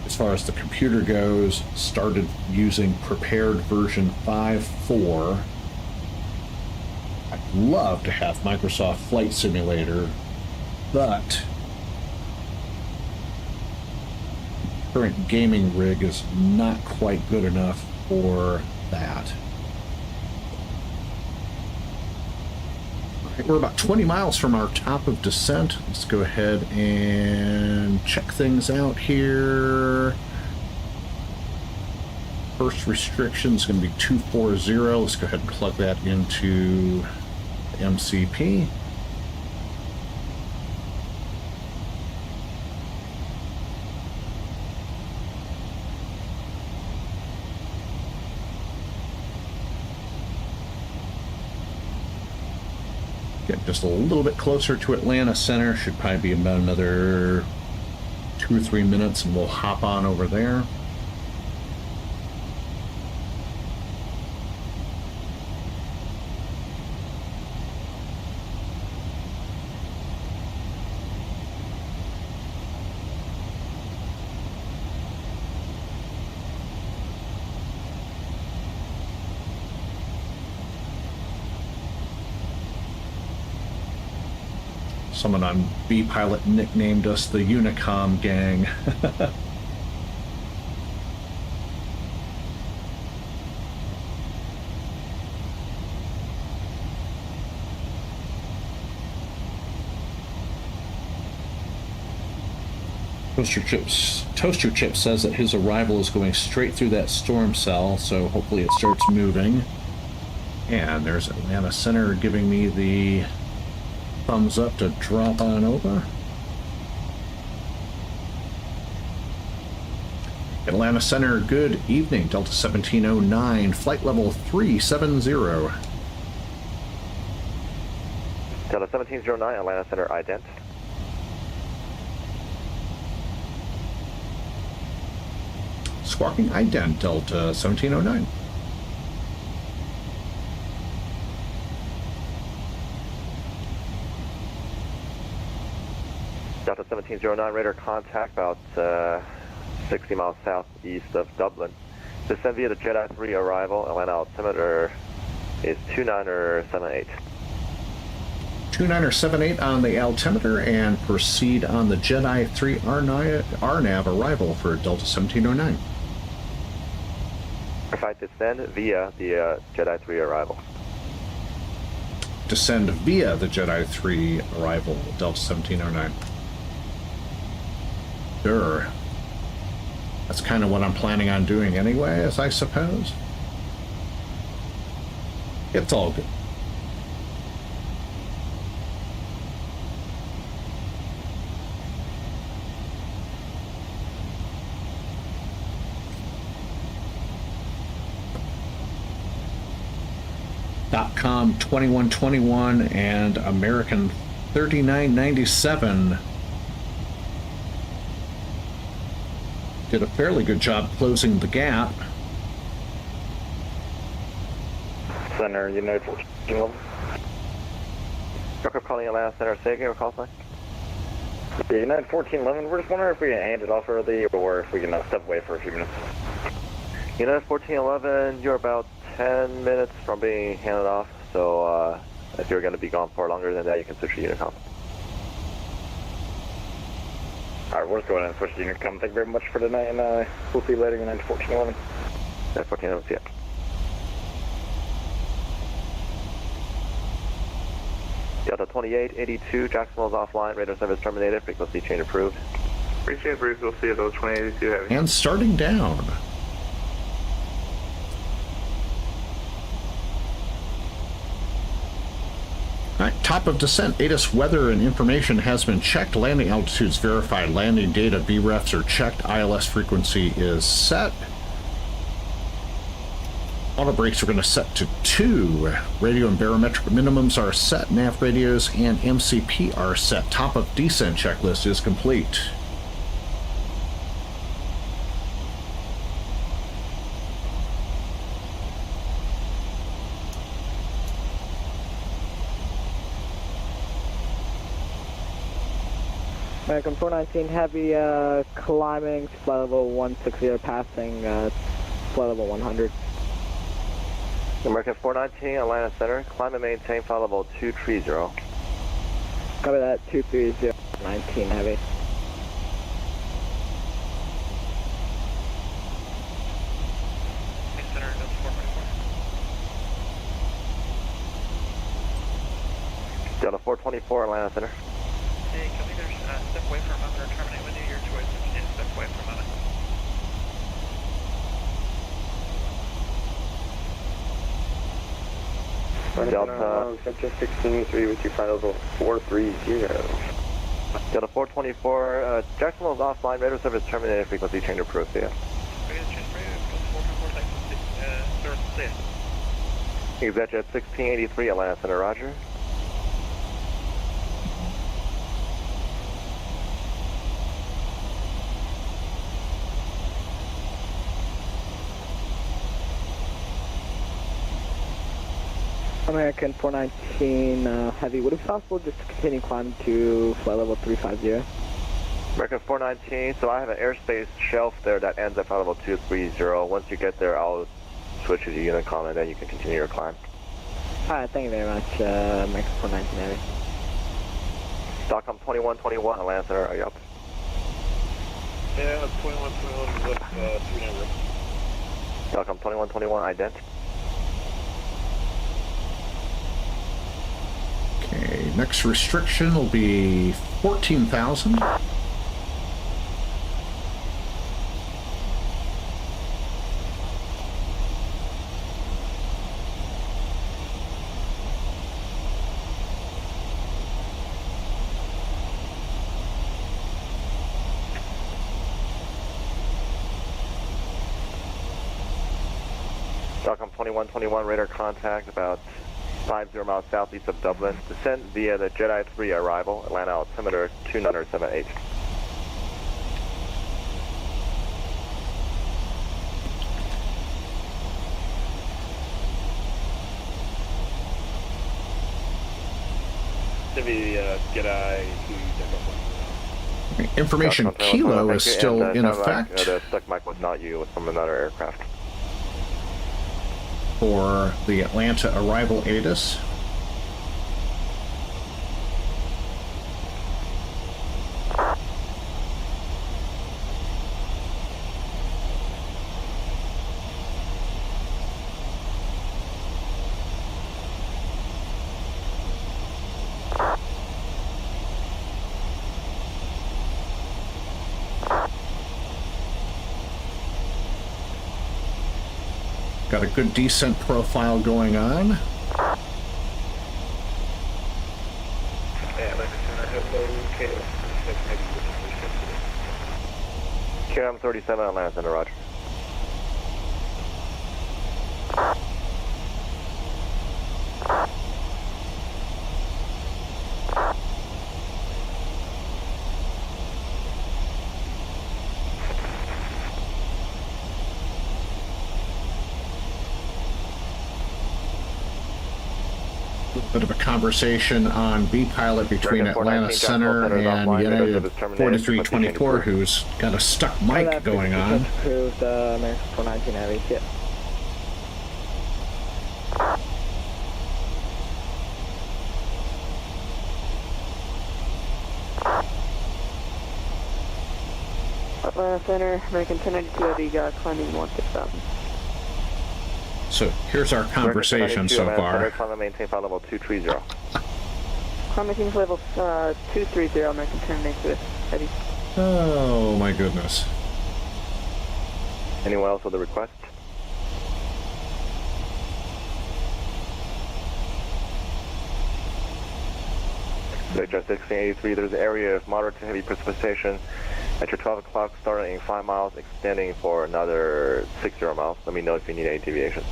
as far as the computer goes, started using prepared version 5.4. I'd love to have Microsoft Flight Simulator, but current gaming rig is not quite good enough for that. We're about 20 miles from our top of descent. Let's go ahead and check things out here. First restriction is going to be 240. Let's go ahead and plug that into the MCP. Get just a little bit closer to Atlanta Center. Should probably be about another 2 or 3 minutes and we'll hop on over there. Someone on B-Pilot nicknamed us the Unicom Gang. Toaster Chip says that his arrival is going straight through that storm cell, so hopefully it starts moving. And there's Atlanta Center giving me the thumbs up to drop on over. Atlanta Center, good evening. Delta 1709, flight level 370. Delta 1709, Atlanta Center, ident. Squawking ident, Delta 1709. Delta 1709, radar contact about 60 miles southeast of Dublin. Descend via the Jedi 3 arrival. Atlanta altimeter is 2978. 2978 on the altimeter and proceed on the Jedi 3 RNAV arrival for Delta 1709. Flight descend via the Jedi 3 arrival. Descend via the Jedi 3 arrival, Delta 1709. Sure. That's kind of what I'm planning on doing anyway, as I suppose. It's all good. .com 2121 and American 3997 did a fairly good job closing the gap. Center, United 1411. Yoke calling Atlanta Center, Saitek, or call sign? Yeah, United 1411, we're just wondering if we can hand it off early or if we can step away for a few minutes. United 1411, you're about 10 minutes from being handed off, so if you're going to be gone for longer than that, you can switch to Unicom. Alright, we're just going to switch to Unicom. Thank you very much for tonight, and we'll see you later, United 1411. United 1411, see ya. Delta 2882, Jacksonville's offline, radar service terminated, frequency change approved. Appreciate it, Bruce. We'll see you at those 2882 heavy. And starting down. All right, top of descent, ATIS weather and information has been checked. Landing altitudes verified. Landing data, VREFs are checked. ILS frequency is set. Auto brakes are going to set to 2. Radio and barometric minimums are set. Nav radios and MCP are set. Top of descent checklist is complete. American 419 heavy, climbing, flight level 160, passing, flight level 100. American 419, Atlanta Center, climb and maintain flight level 230. Copy that, 230, 19 heavy. Center, Delta 424. Delta 424, Atlanta Center. Hey, can we either step away for a moment or terminate with you? Your choice if you need to step away for a moment. Delta Center 1683 with you, flight level 430. Delta 424, Jacksonville's offline, radar service terminated, frequency change approved, see ya. We're going to change for you. Delta 424, service, see ya. ExactJet 1683, Atlanta Center, roger. American 419 heavy, would it be possible just to continue climbing to flight level 350? American 419, so I have an airspace shelf there that ends at flight level 230. Once you get there, I'll switch you to Unicom and then you can continue your climb. Alright, thank you very much, American 419 heavy. Stockholm 2121, Atlanta Center, are you up? Yeah, 2121 with 3 number. Stockholm 2121, ident. Okay, next restriction will be 14,000. Stockholm 2121, radar contact about 50 miles southeast of Dublin. Descent via the Jedi 3 arrival, Atlanta altimeter 2978. Jedi 2 Information Kilo is still in effect. The stuck mic was not you, it was from another aircraft. For the Atlanta arrival ATIS. Got a good descent profile going on. KM 37 Atlanta Center, roger. Bit of a conversation on B-Pilot between Atlanta Center and United 4324, who's got a stuck mic going on. Approved, American 419 Aviation. Atlanta Center, American 1092 Heavy, climbing 16000. So here's our conversation so far. Climb maintain flight level 230. Climb maintain level 230, American 1092 Heavy. Oh my goodness. Anyone else with a request? Sector 1683, there's an area of moderate to heavy precipitation at your 12 o'clock starting 5 miles, extending for another 60 miles. Let me know if you need any deviation.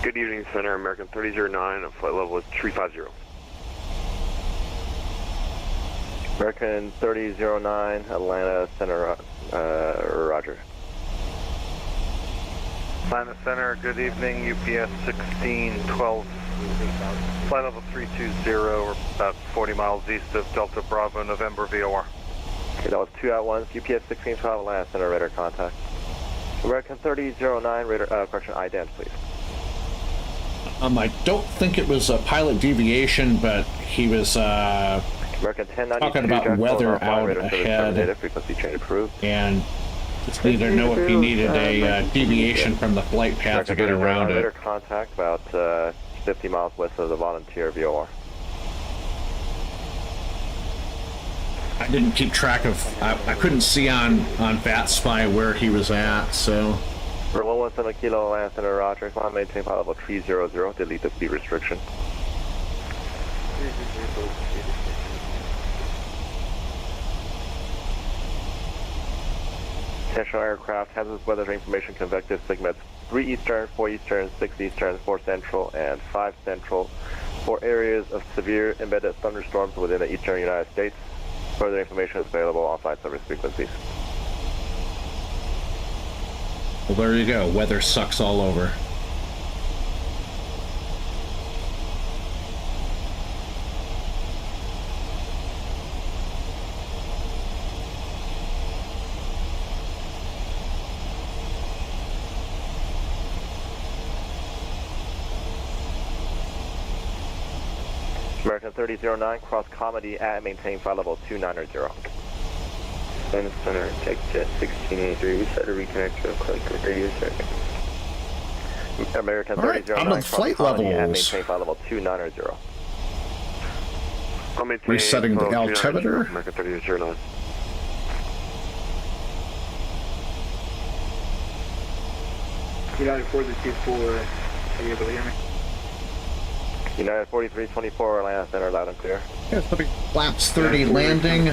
Good evening, Center. American 3009, flight level is 350. American 3009, Atlanta Center, roger. Atlanta Center, good evening, UPS 1612, flight level 320, we're about 40 miles east of Delta Bravo, November VOR. Okay, that was 2 at once, UPS 1612, Atlanta Center, radar contact. American 3009, radar, correction, ident, please. I don't think it was a pilot deviation, but he was talking about weather out ahead, frequency change approved. And just need to know if he needed a deviation from the flight path to get around it. Radar contact about 50 miles west of the Volunteer VOR. I didn't keep track of, I couldn't see on VATSIM where he was at, so. For 117 Kilo, Atlanta Center, roger. Climb maintain flight level 300, delete the speed restriction. Intentional aircraft, hazardous weather information convective segments 3 eastern, 4 eastern, 6 eastern, 4 central, and 5 central for areas of severe embedded thunderstorms within the eastern United States. Further information is available on flight service frequencies. Well, there you go. Weather sucks all over. American 3009, cross comedy at maintain flight level 290. Atlanta Center, Tech Jet 1683, we set a reconnect to a click with radio circuit. American 3009, right, on the flight levels. At maintain flight level 290. Resetting the altimeter. American 3009. United 424, are you able to hear me? United 4324, Atlanta Center, loud and clear. Flaps 30 landing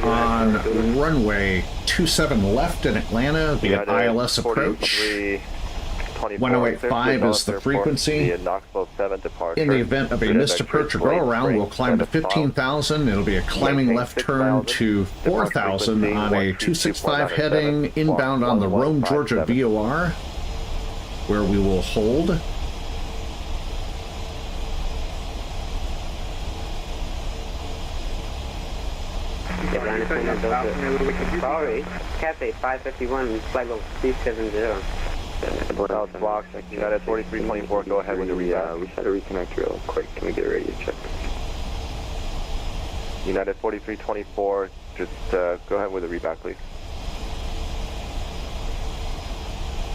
on runway 27 left in Atlanta via ILS approach. 1085 is the frequency. In the event of a missed approach or go around, we'll climb to 15,000. It'll be a climbing left turn to 4,000 on a 265 heading inbound on the Rome, Georgia VOR, where we will hold. Sorry, Cathay 551, flight level 370. South Fox, United 4324, go ahead with the readout. We just had to reconnect real quick. Can we get a radio check? United 4324, just go ahead with the reback, please.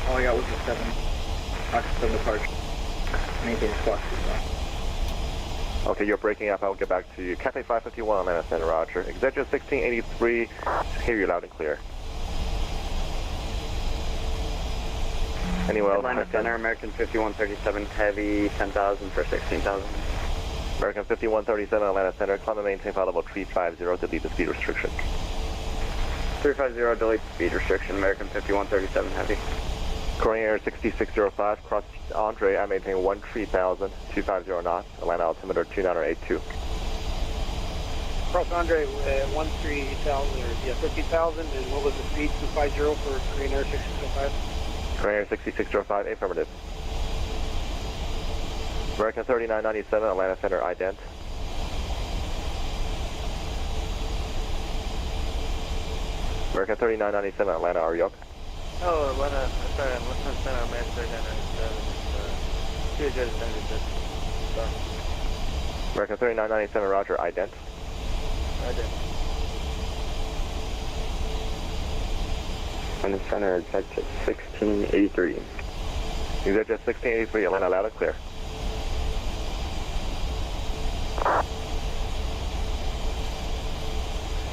All I got was a 7. Fox 7 departure. Maintain Fox 2. Okay, you're breaking up. I'll get back to you. Cathay 551, Atlanta Center, roger. Executive 1683, just hear you loud and clear. Anywhere else? Atlanta Center, American 5137, heavy 10,000 for 16,000. American 5137, Atlanta Center, climb and maintain flight level 350, delete the speed restriction. 350, delete speed restriction, American 5137, heavy. Korean Air 6605, cross Andre, I maintain 13,000, 250 knots, Atlanta altimeter 2982. Cross Andre 13,000, yeah, 50,000, and what was the speed? 250 for Korean Air 6605? Korean Air 6605, affirmative. American 3997, Atlanta Center, ident. American 3997, Atlanta, are Yoke? Oh, Atlanta, sorry, Atlanta Center, American 3997. American 3997, roger, ident. Ident. On the center, executive 1683. Executive 1683, Atlanta, loud and clear.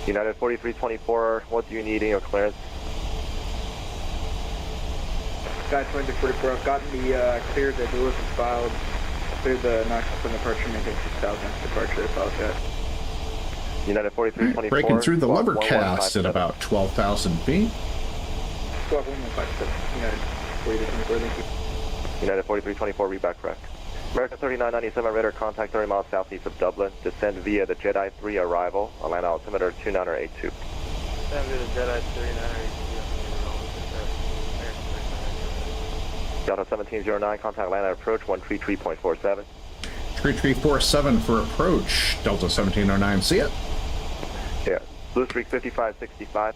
United 4324, what do you need in your clearance? Sky 2044, I've gotten the cleared, the doors is filed, cleared the Knoxville from departure, maintain 6,000 departure, filed yet. United 4324. Breaking through the lever cast at about 12,000 feet. Squawk 1157, United 4324, thank you. United 4324, reback correct. American 3997, radar contact 30 miles southeast of Dublin. Descend via the Jedi 3 arrival, Atlanta altimeter 2982. Descend via the Jedi 3982. Delta 1709, contact Atlanta approach 133.47. 3347 for approach, Delta 1709, see it? Yeah, Blue Streak 5565.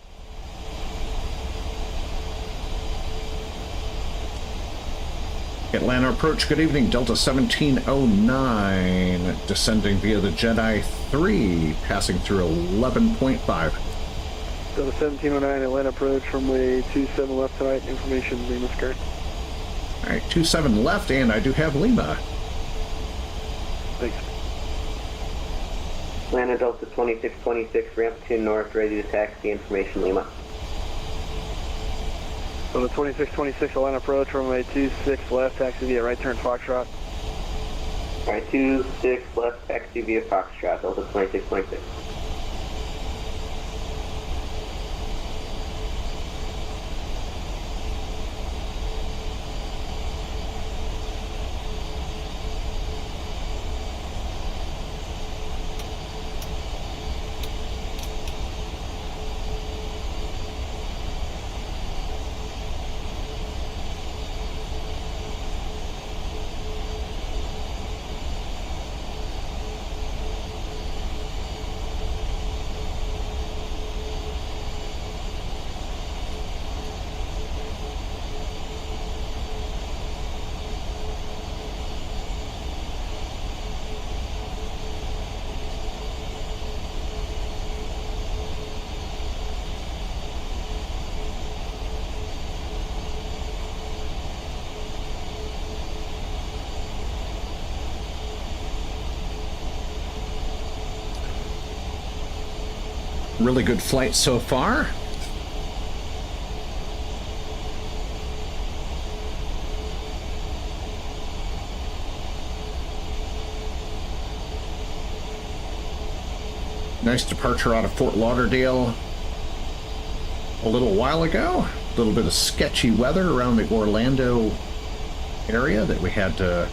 Atlanta approach, good evening, Delta 1709, descending via the Jedi 3, passing through 11.5. Delta 1709, Atlanta approach, runway 27 left tonight, information, Lima skirt. Alright, 27 left, and I do have Lima. Thanks. Atlanta Delta 2626, ramp 2 north, ready to taxi, information, Lima. On the 2626 Atlanta approach, runway 26 left, taxi via right turn Foxtrot. Alright, 26 left, taxi via Foxtrot, Delta 2626. Really good flight so far. Nice departure out of Fort Lauderdale a little while ago. A little bit of sketchy weather around the Orlando area that we had to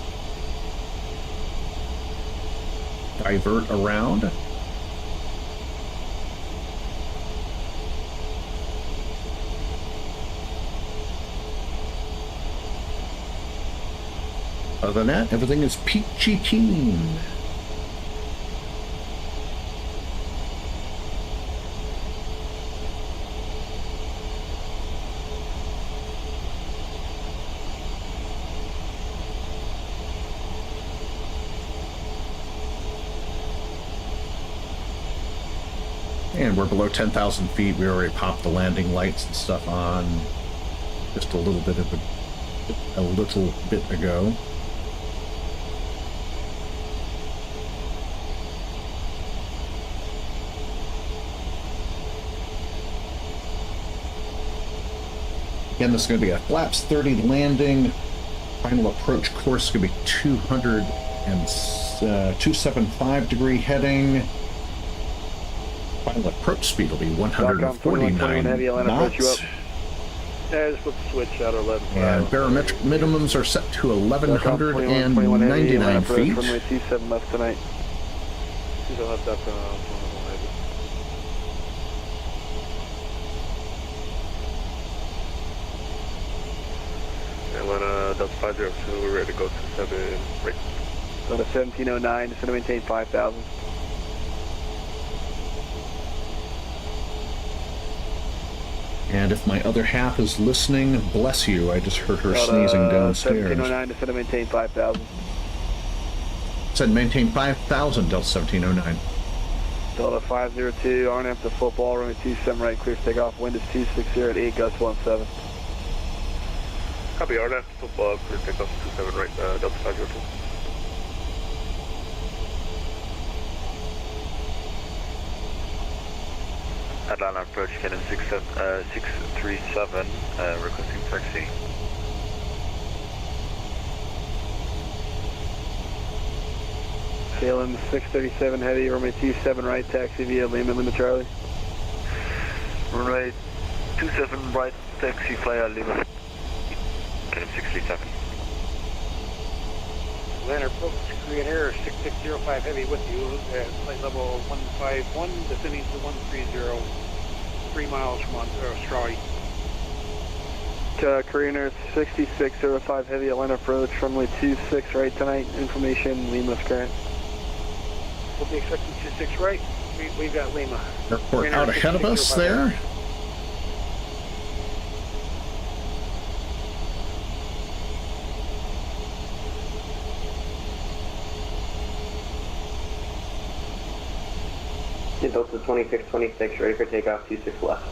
divert around. Other than that, everything is peachy keen. And we're below 10,000 feet. We already popped the landing lights and stuff on just a little bit ago. Again, this is going to be a flaps 30 landing. Final approach course is going to be 275 degree heading. Final approach speed will be 149 knots. Switch out 11. And barometric minimums are set to 1,199 feet. Runway 27 left tonight. Atlanta Delta 502, we're ready to go to 7 right. So to 1709, just going to maintain 5,000. And if my other half is listening, bless you. I just heard her sneezing downstairs. 1709, just going to maintain 5,000. Said maintain 5,000, Delta 1709. Delta 502, RNF to football, runway 27 right, clear to take off. Wind is 260 at 8 gusts 17. Copy, RNF to football, clear to take off 27 right, Delta 502. Atlanta approach, Canon 637, requesting taxi. KLM 637 heavy, runway 27 right, taxi via Lima Charlie. Runway 27 right, taxi via Lima. Canon 637. Atlanta approach, Korean Air 6605 heavy with you at flight level 151, descending to 130, 3 miles from Australia. Korean Air 6605 heavy, Atlanta approach, runway 26 right tonight, information Lima's current. We'll be expecting 26 right, we've got Lima. Airport out ahead of us there. Delta 2626, ready for takeoff, 26 left.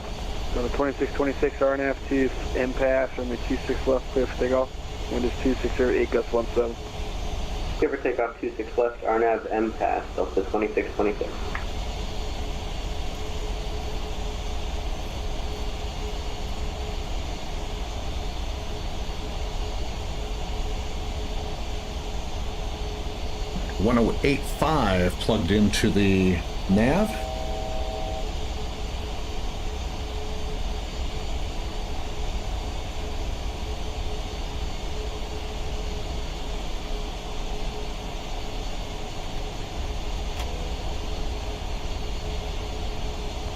So the 2626 RNF to impasse, runway 26 left, clear for takeoff. Wind is 260, 8 gusts 17. Clear for takeoff, 26 left, RNAV impasse, Delta 2626. .1085 plugged into the nav.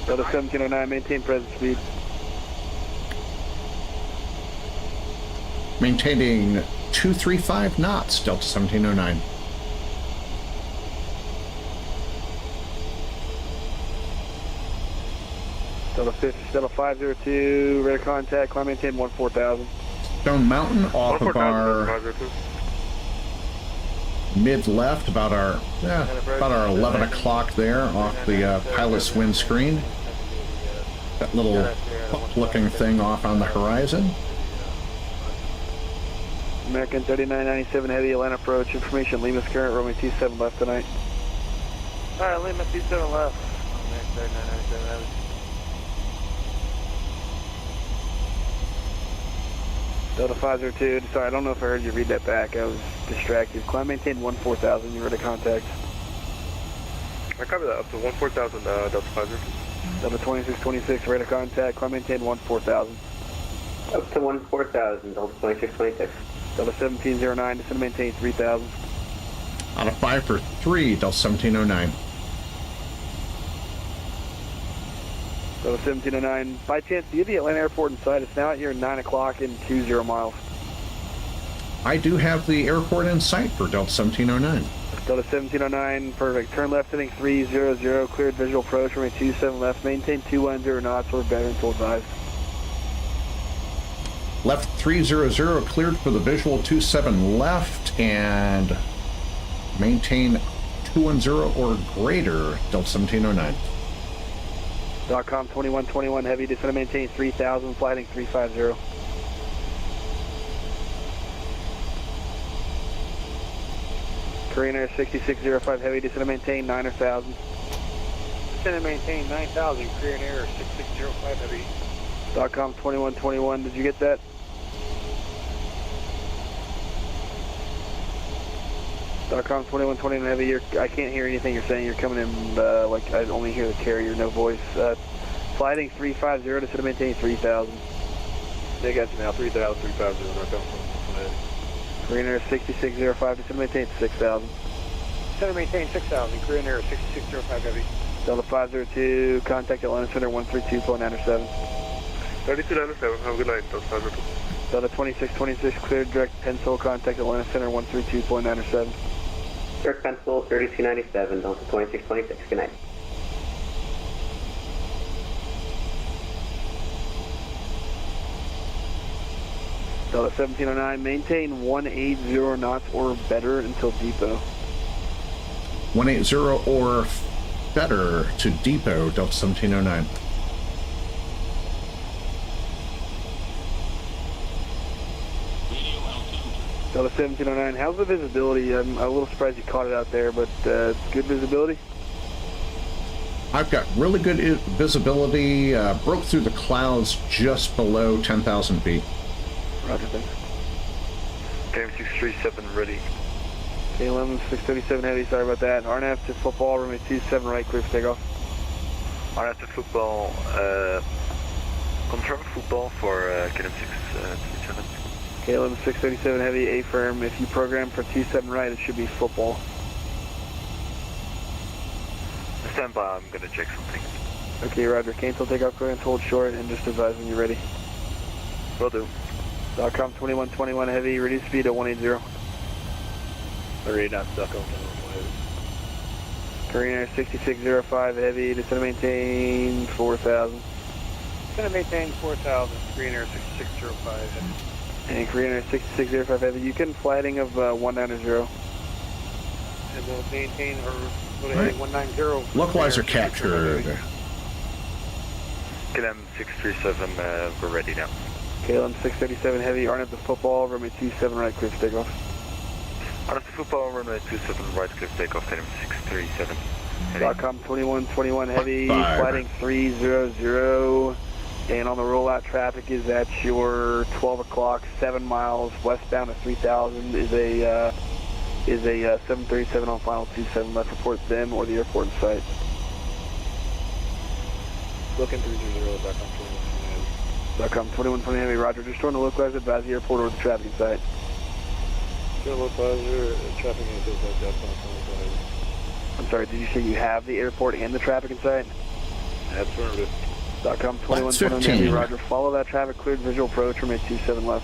Delta 1709, maintain present speed. Maintaining 235 knots, Delta 1709. Delta 502, radar contact, climb maintain 14,000. Stone Mountain off of our mid left, about our 11 o'clock there, off the pilot's windscreen. That little looking thing off on the horizon. American 3997 heavy, Atlanta approach, information Lima's current, runway 27 left tonight. Alright, Lima 27 left. American 3997 heavy. Delta 502, sorry, I don't know if I heard you read that back. I was distracted. Climb maintain 14,000, you were to contact. I copy that. Up to 14,000, Delta 50. Delta 2626, radar contact, climb maintain 14,000. Up to 14,000, Delta 2626. Delta 1709, descend and maintain 3,000. Out of 5 for 3, Delta 1709. Delta 1709, by chance, do you have the Atlanta airport in sight? It's now at your 9 o'clock and 20 miles. I do have the airport in sight for Delta 1709. Delta 1709, perfect. Turn left heading 300, cleared visual approach, remain 27 left, maintain 210 knots or better until advised. Left 300, cleared for the visual 27 left, and maintain 210 or greater, Delta 1709. .com 2121 heavy, descend and maintain 3,000, flighting 350. Korean Air 6605 heavy, descend and maintain 9,000. Descend and maintain 9,000, Korean Air 6605 heavy. .com 2121, did you get that? .com 2121 heavy, I can't hear anything you're saying. You're coming in like I only hear the carrier, no voice. Flighting 350, descend and maintain 3,000. They got you now, 3,000, 350, Korean Air 6605, descend and maintain 6,000. Descend and maintain 6,000, Korean Air 6605 heavy. Delta 502, contact Atlanta Center 132.97. 3297, have a good night, Delta 502. Delta 2626, cleared direct pencil, contact Atlanta Center 132.97. Direct pencil 3297, Delta 2626, good night. Delta 1709, maintain 180 knots or better until depot. 180 or better to depot, Delta 1709. Delta 1709, how's the visibility? I'm a little surprised you caught it out there, but good visibility? I've got really good visibility, broke through the clouds just below 10,000 feet. Roger, thanks. KM637 ready. KLM 637 heavy, sorry about that. RNAV to football, runway 27 right, clear for takeoff. RNAV to football, confirm football for KM637. KLM 637 heavy, A-firm. If you program for 27 right, it should be football. Stand by, I'm going to check something. Okay, roger. Cancel takeoff clearance, hold short, and just advise when you're ready. Will do. .com 2121 heavy, reduce speed at 180. Ready now, .com 2121 Korean Air 6605 heavy, descend and maintain 4,000. Descend and maintain 4,000, Korean Air 6605 heavy. And Korean Air 6605 heavy, you can flighting of 190. And we'll maintain or go to Right. 190. Localizer captured. KLM 637, we're ready now. KLM 637 heavy, RNAV to football, runway 27 right, clear for takeoff. RNAV to football, runway 27 right, clear for takeoff, KLM 637. .com 2121 heavy, 5. flighting 300. And on the rollout, traffic is at your 12 o'clock, 7 miles westbound of 3,000 is a 737 on final 27 left. Report them or the airport in sight. Looking 300, .com 2120 heavy, roger. Just trying to localize, advise the airport or the traffic in sight. Localizer, traffic in sight, I'm sorry, did you say you have the airport and the traffic in sight? Affirmative. .com 2120 heavy, roger. Follow that traffic, cleared visual approach, remain 27 left.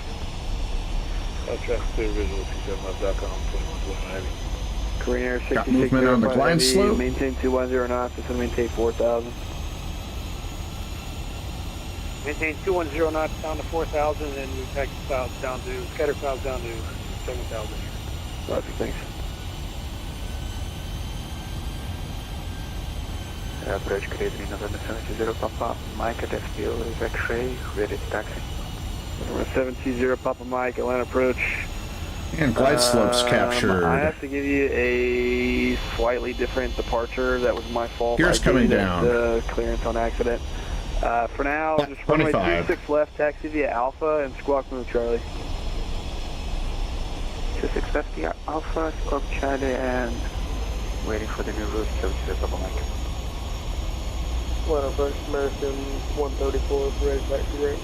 Traffic clear visual 27 left, .com 2120 heavy. Korean Air Got movement on the 6605 glide heavy, slope. maintain 210 knots, descend maintain 4,000. Maintain 210 knots down to 4,000, and we pack clouds down to, scatter clouds down to 7,000. Roger, thanks. Approach grade November 70 Papa, Mike at FPO is X-ray, ready to taxi. November 720 Papa Mike, Atlanta approach. And glide slopes captured. I have to give you a slightly different departure. That was my fault. Here's coming down. Clearance on accident. For now, just runway 26 left, taxi via Alpha and squawk move Charlie. 26 left via Alpha, squawk Charlie and Waiting for the new route, so to the Papa Mike. Atlanta approach, American 134, ready back to range.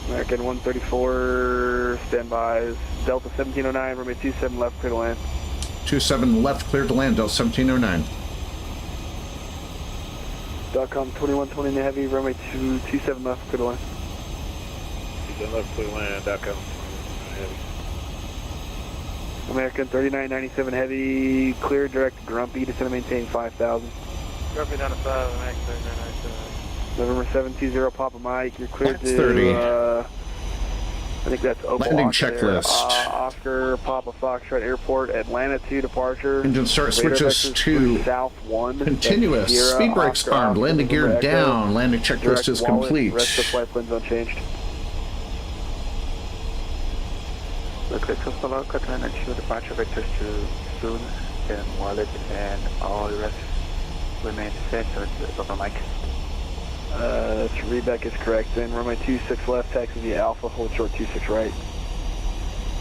American 134, standbys. Delta 1709, runway 27 left, clear to land. 27 left, cleared to land, Delta 1709. .com 2120 in the heavy, runway 27 left, clear to land. 27 left, clear to land, .com heavy. American 3997 heavy, clear direct to Grumpy, descend and maintain 5,000. Grumpy down to 5, American 3997. November 720 Papa Mike, you're cleared That's to 30. I think that's Opal Landing Oscar checklist. There. Oscar Papa Foxtrot Airport, Atlanta 2 departure. Engine start Radar switches vectors to South 1. continuous. Sierra, Speed brakes Oscar, armed. Oscar, Landing gear November down. Echo. Landing checklist Direct is wallet, complete. Rest of the flight plans unchanged. Looks like so Quadrant and show departure vectors to soon, then wallet, and all the rest remain set, so it's Papa Mike. Readback is correct. Then runway 26 left, taxi via Alpha, hold short 26 right.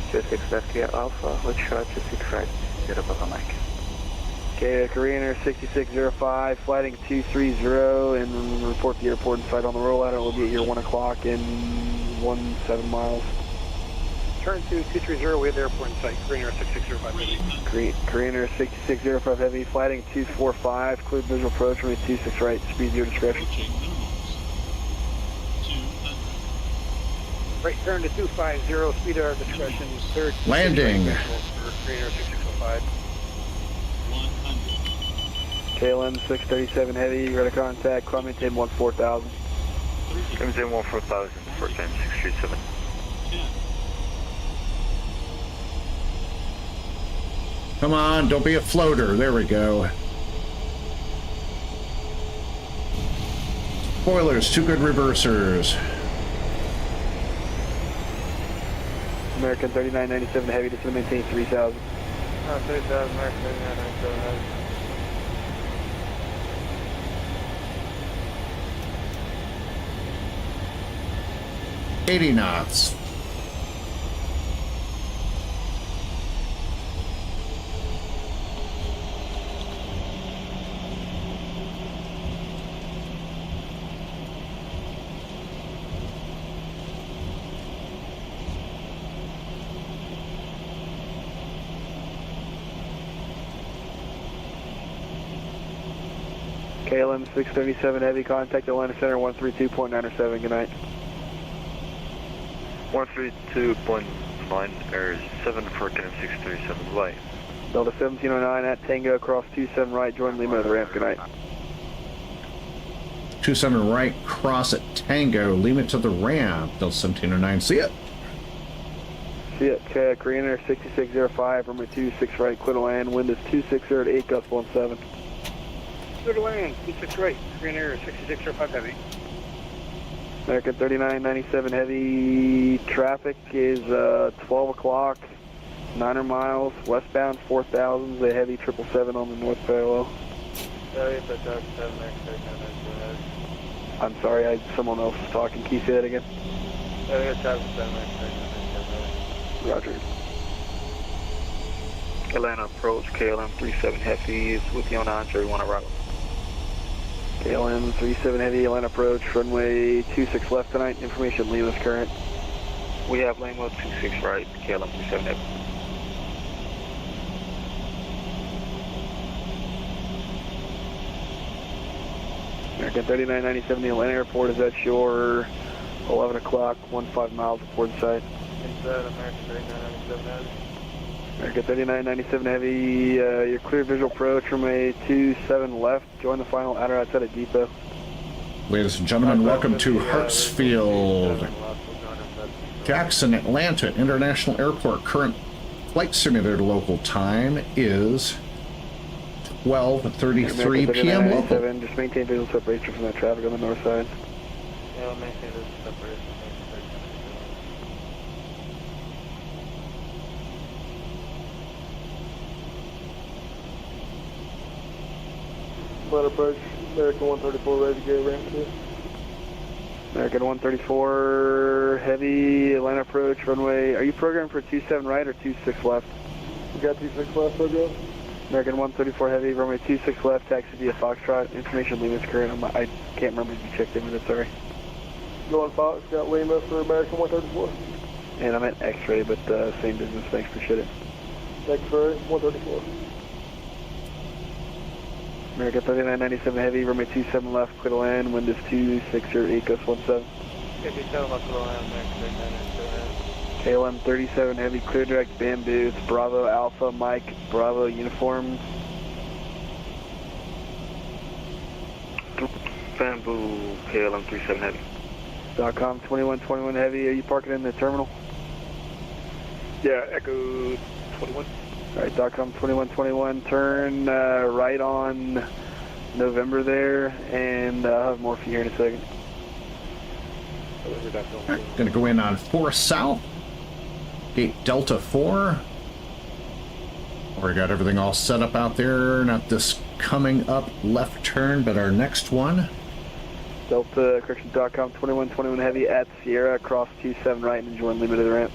26 left via Alpha, hold short 26 right, 0 Papa Mike. Okay, Korean Air 6605, flighting 230, and report the airport and sight on the rollout. It will be at your 1 o'clock in 17 miles. Turn to 230, we have the airport in sight, Korean Air 6605 heavy. Korean Air 6605 heavy, flighting 245, cleared visual approach, runway 26 right, speed your discretion. Right turn to 250, speed at our discretion, third. Landing. Korean Air 6605. KLM 637 heavy, radar contact, climb maintain 14,000. MJAMS 14,000, first time 637. Come on, don't be a floater. There we go. Spoilers, 2 good reversers. American 3997 heavy, descend and maintain 3,000. 3,000, American 3997 heavy. 80 knots. KLM 637 heavy, contact Atlanta Center 132.907, good night. 132.9 or 7 for KLM 637 light. Delta 1709 at Tango, cross 27 right, join Lima at the ramp, good night. 27 right, cross at Tango, Lima to the ramp. Delta 1709, see it. See it, Korean Air 6605, runway 26 right, clear to land, wind is 260 at 8, gust 17. Clear to land, 26 right, Korean Air 6605 heavy. American 3997 heavy, traffic is 12 o'clock, 900 miles, westbound 4,000, a heavy 777 on the north parallel. I'm sorry, someone else was talking. Can you say that again? Roger. Atlanta approach, KLM 37 heavy is with you on answer, we want to route. KLM 37 heavy, Atlanta approach, runway 26 left tonight, information Lima's current. We have lane mode 26 right, KLM 37 heavy. American 3997, the Atlanta airport is at your 11 o'clock, 15 miles of port site. Inside American 3997 heavy. American 3997 heavy, your clear visual approach, runway 27 left, join the final outer outside at depot. Ladies and gentlemen, welcome to Hartsfield, Jackson, Atlanta International Airport. Current flight simulator local time is 12:33 p.m. local. Just maintain visual separation from that traffic on the north side. Yeah, we'll maintain visual separation. Flight approach, American 134 ready to go, ramp 2. American 134 heavy, Atlanta approach, runway. Are you programmed for 27 right or 26 left? We got 26 left, so go. American 134 Heavy, runway 26 left, taxi via Foxtrot. Information Lima's current. I can't remember if you checked in with it, sorry. Going Fox, got Lima for American 134. And I'm at X-ray, but same business, thanks, appreciate it. X-ray, 134. American 3997 Heavy, runway 27 left, clear to land, wind is 260, ghost 17. 57 left, clear to land, American 3997. KLM 37 Heavy, clear direct, bamboo, it's Bravo, Alpha, Mike, Bravo, uniform. Bamboo, KLM 37 Heavy. .com 2121 Heavy, are you parking in the terminal? Yeah, Echo 21. Alright, .com 2121, turn right on November there, and I'll have more for you here in a second. Alright, gonna go in on 4 South, gate Delta 4. Already got everything all set up out there, not this coming up left turn, but our next one. Delta, correction, .com 2121 Heavy at Sierra, cross 27 right and join Lima to the ramp.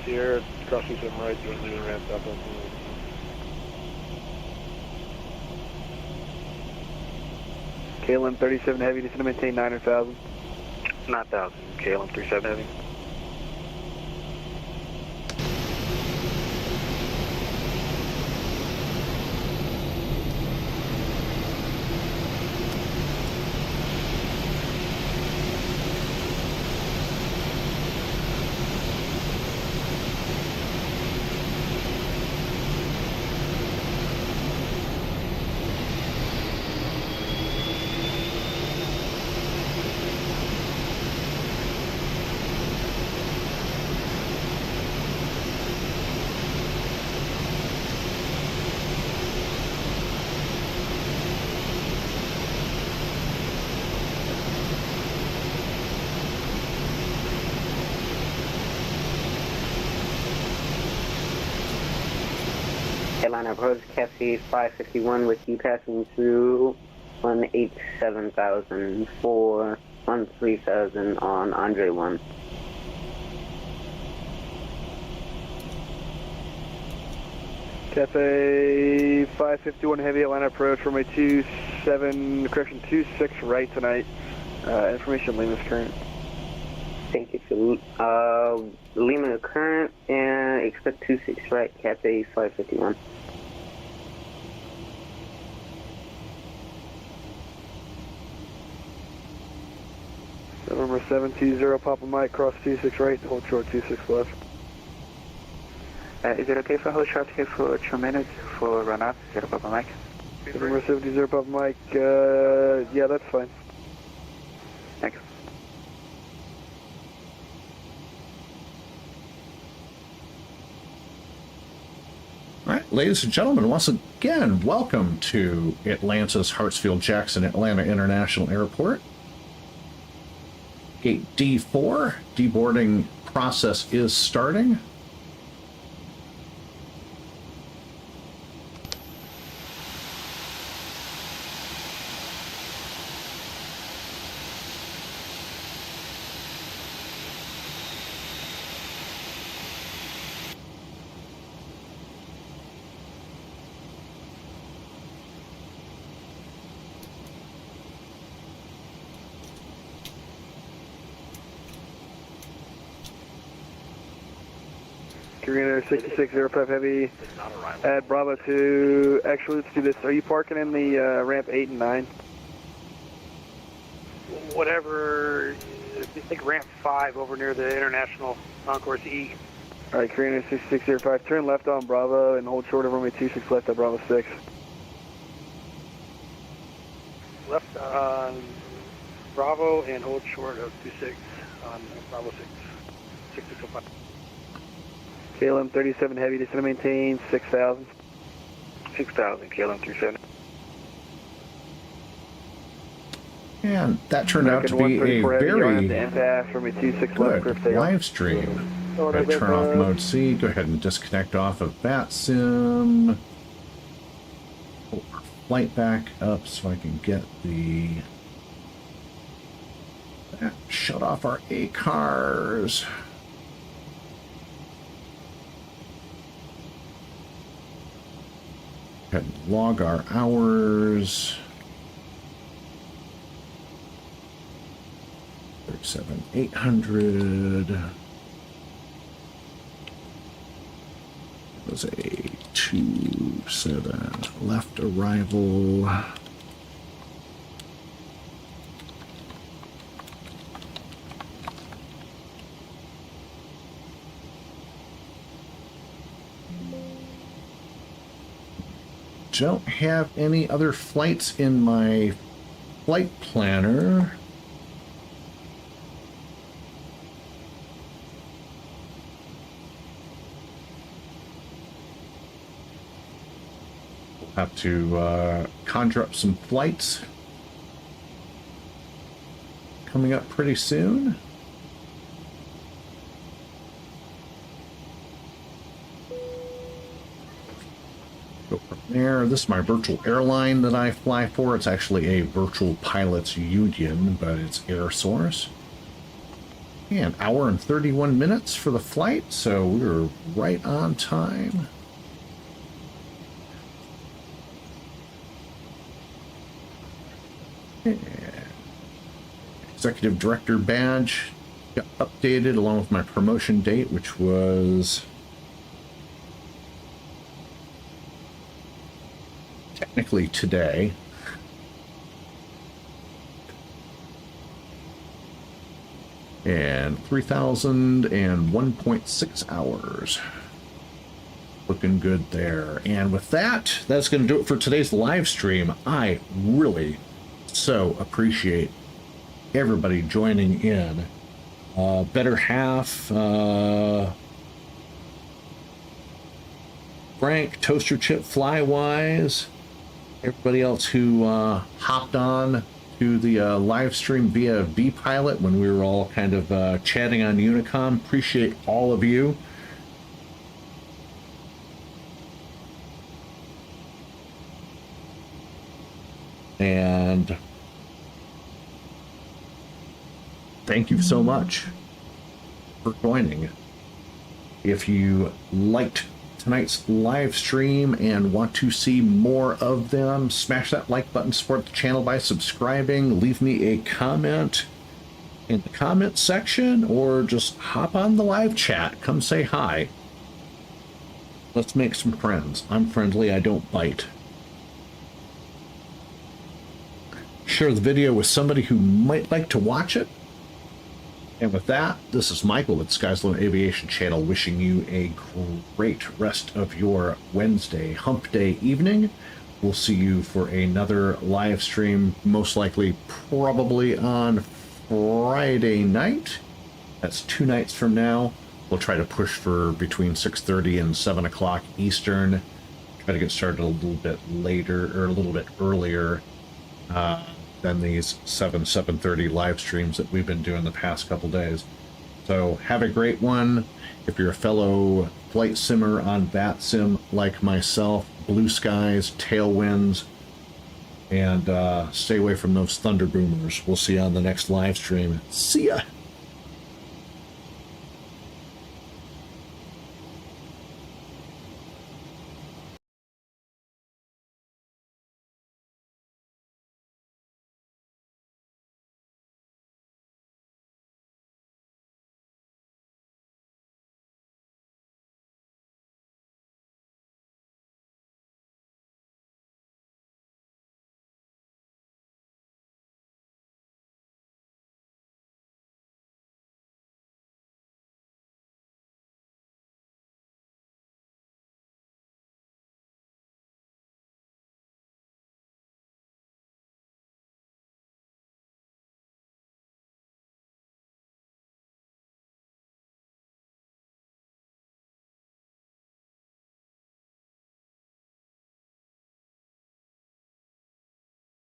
Sierra, cross 27 right, join Lima to the ramp, .com 2121. KLM 37 Heavy, just to maintain 9,000. 9,000, KLM 37 Heavy. Airline approach, KFLL with you passing through 187,004, 13,000 on Andre 1. Cafe 551 Heavy, Atlanta approach, runway 27, correction 26 right tonight. Information Lima's current. Thank you for Lima current and expect 26 right, Cafe 551. November 720 Papa Mike, cross 26 right, hold short 26 left. Is it okay if I hold short here for 2 minutes for run up, 0 Papa Mike? November 70 Papa Mike, yeah, that's fine. Thanks. All right, ladies and gentlemen, once again, welcome to Atlanta's Hartsfield-Jackson Atlanta International Airport. Gate D4, deboarding process is starting. Carino 6605 Heavy at Bravo 2. Actually, let's do this. Are you parking in the ramp 8 and 9? Whatever, I think ramp 5 over near the International Concourse E. Alright, Carino 6605, turn left on Bravo and hold short of runway 26 left at Bravo 6. Left on Bravo and hold short of 26 on Bravo 6. 6605. KLM 37 Heavy, just to maintain 6,000. 6,000, KLM 37. And that turned out to be a very good live stream. Go ahead, turn off mode C, go ahead and disconnect off of VATSIM. Pull our flight back up so I can get shut off our ACARs. Go ahead and log our hours. 37,800. It was a 27 left arrival. Don't have any other flights in my flight planner. We'll have to conjure up some flights coming up pretty soon. Go from there. This is my virtual airline that I fly for. It's actually a virtual pilots union, but it's air source. And hour and 31 minutes for the flight, so we're right on time. And executive director badge got updated along with my promotion date, which was technically today. And 3,001.6 hours. Looking good there. And with that, that's going to do it for today's live stream. I really so appreciate everybody joining in. Better half, Frank, Toaster Chip, Flywise, everybody else who hopped on to the live stream via vPilot when we were all kind of chatting on Unicom. Appreciate all of you. And thank you so much for joining. If you liked tonight's live stream and want to see more of them, smash that like button, support the channel by subscribing, leave me a comment in the comment section, or just hop on the live chat, come say hi. Let's make some friends. I'm friendly, I don't bite. Share the video with somebody who might like to watch it. And with that, this is Michael with Sky's Limit Aviation Channel, wishing you a great rest of your Wednesday hump day evening. We'll see you for another live stream, most likely probably on Friday night. That's 2 nights from now. We'll try to push for between 6:30 and 7 o'clock Eastern. Try to get started a little bit later, or a little bit earlier than these 7:30 live streams that we've been doing the past couple days. So have a great one. If you're a fellow flight simmer on VATSIM like myself, blue skies, tailwinds, and stay away from those thunder boomers. We'll see you on the next live stream. See ya!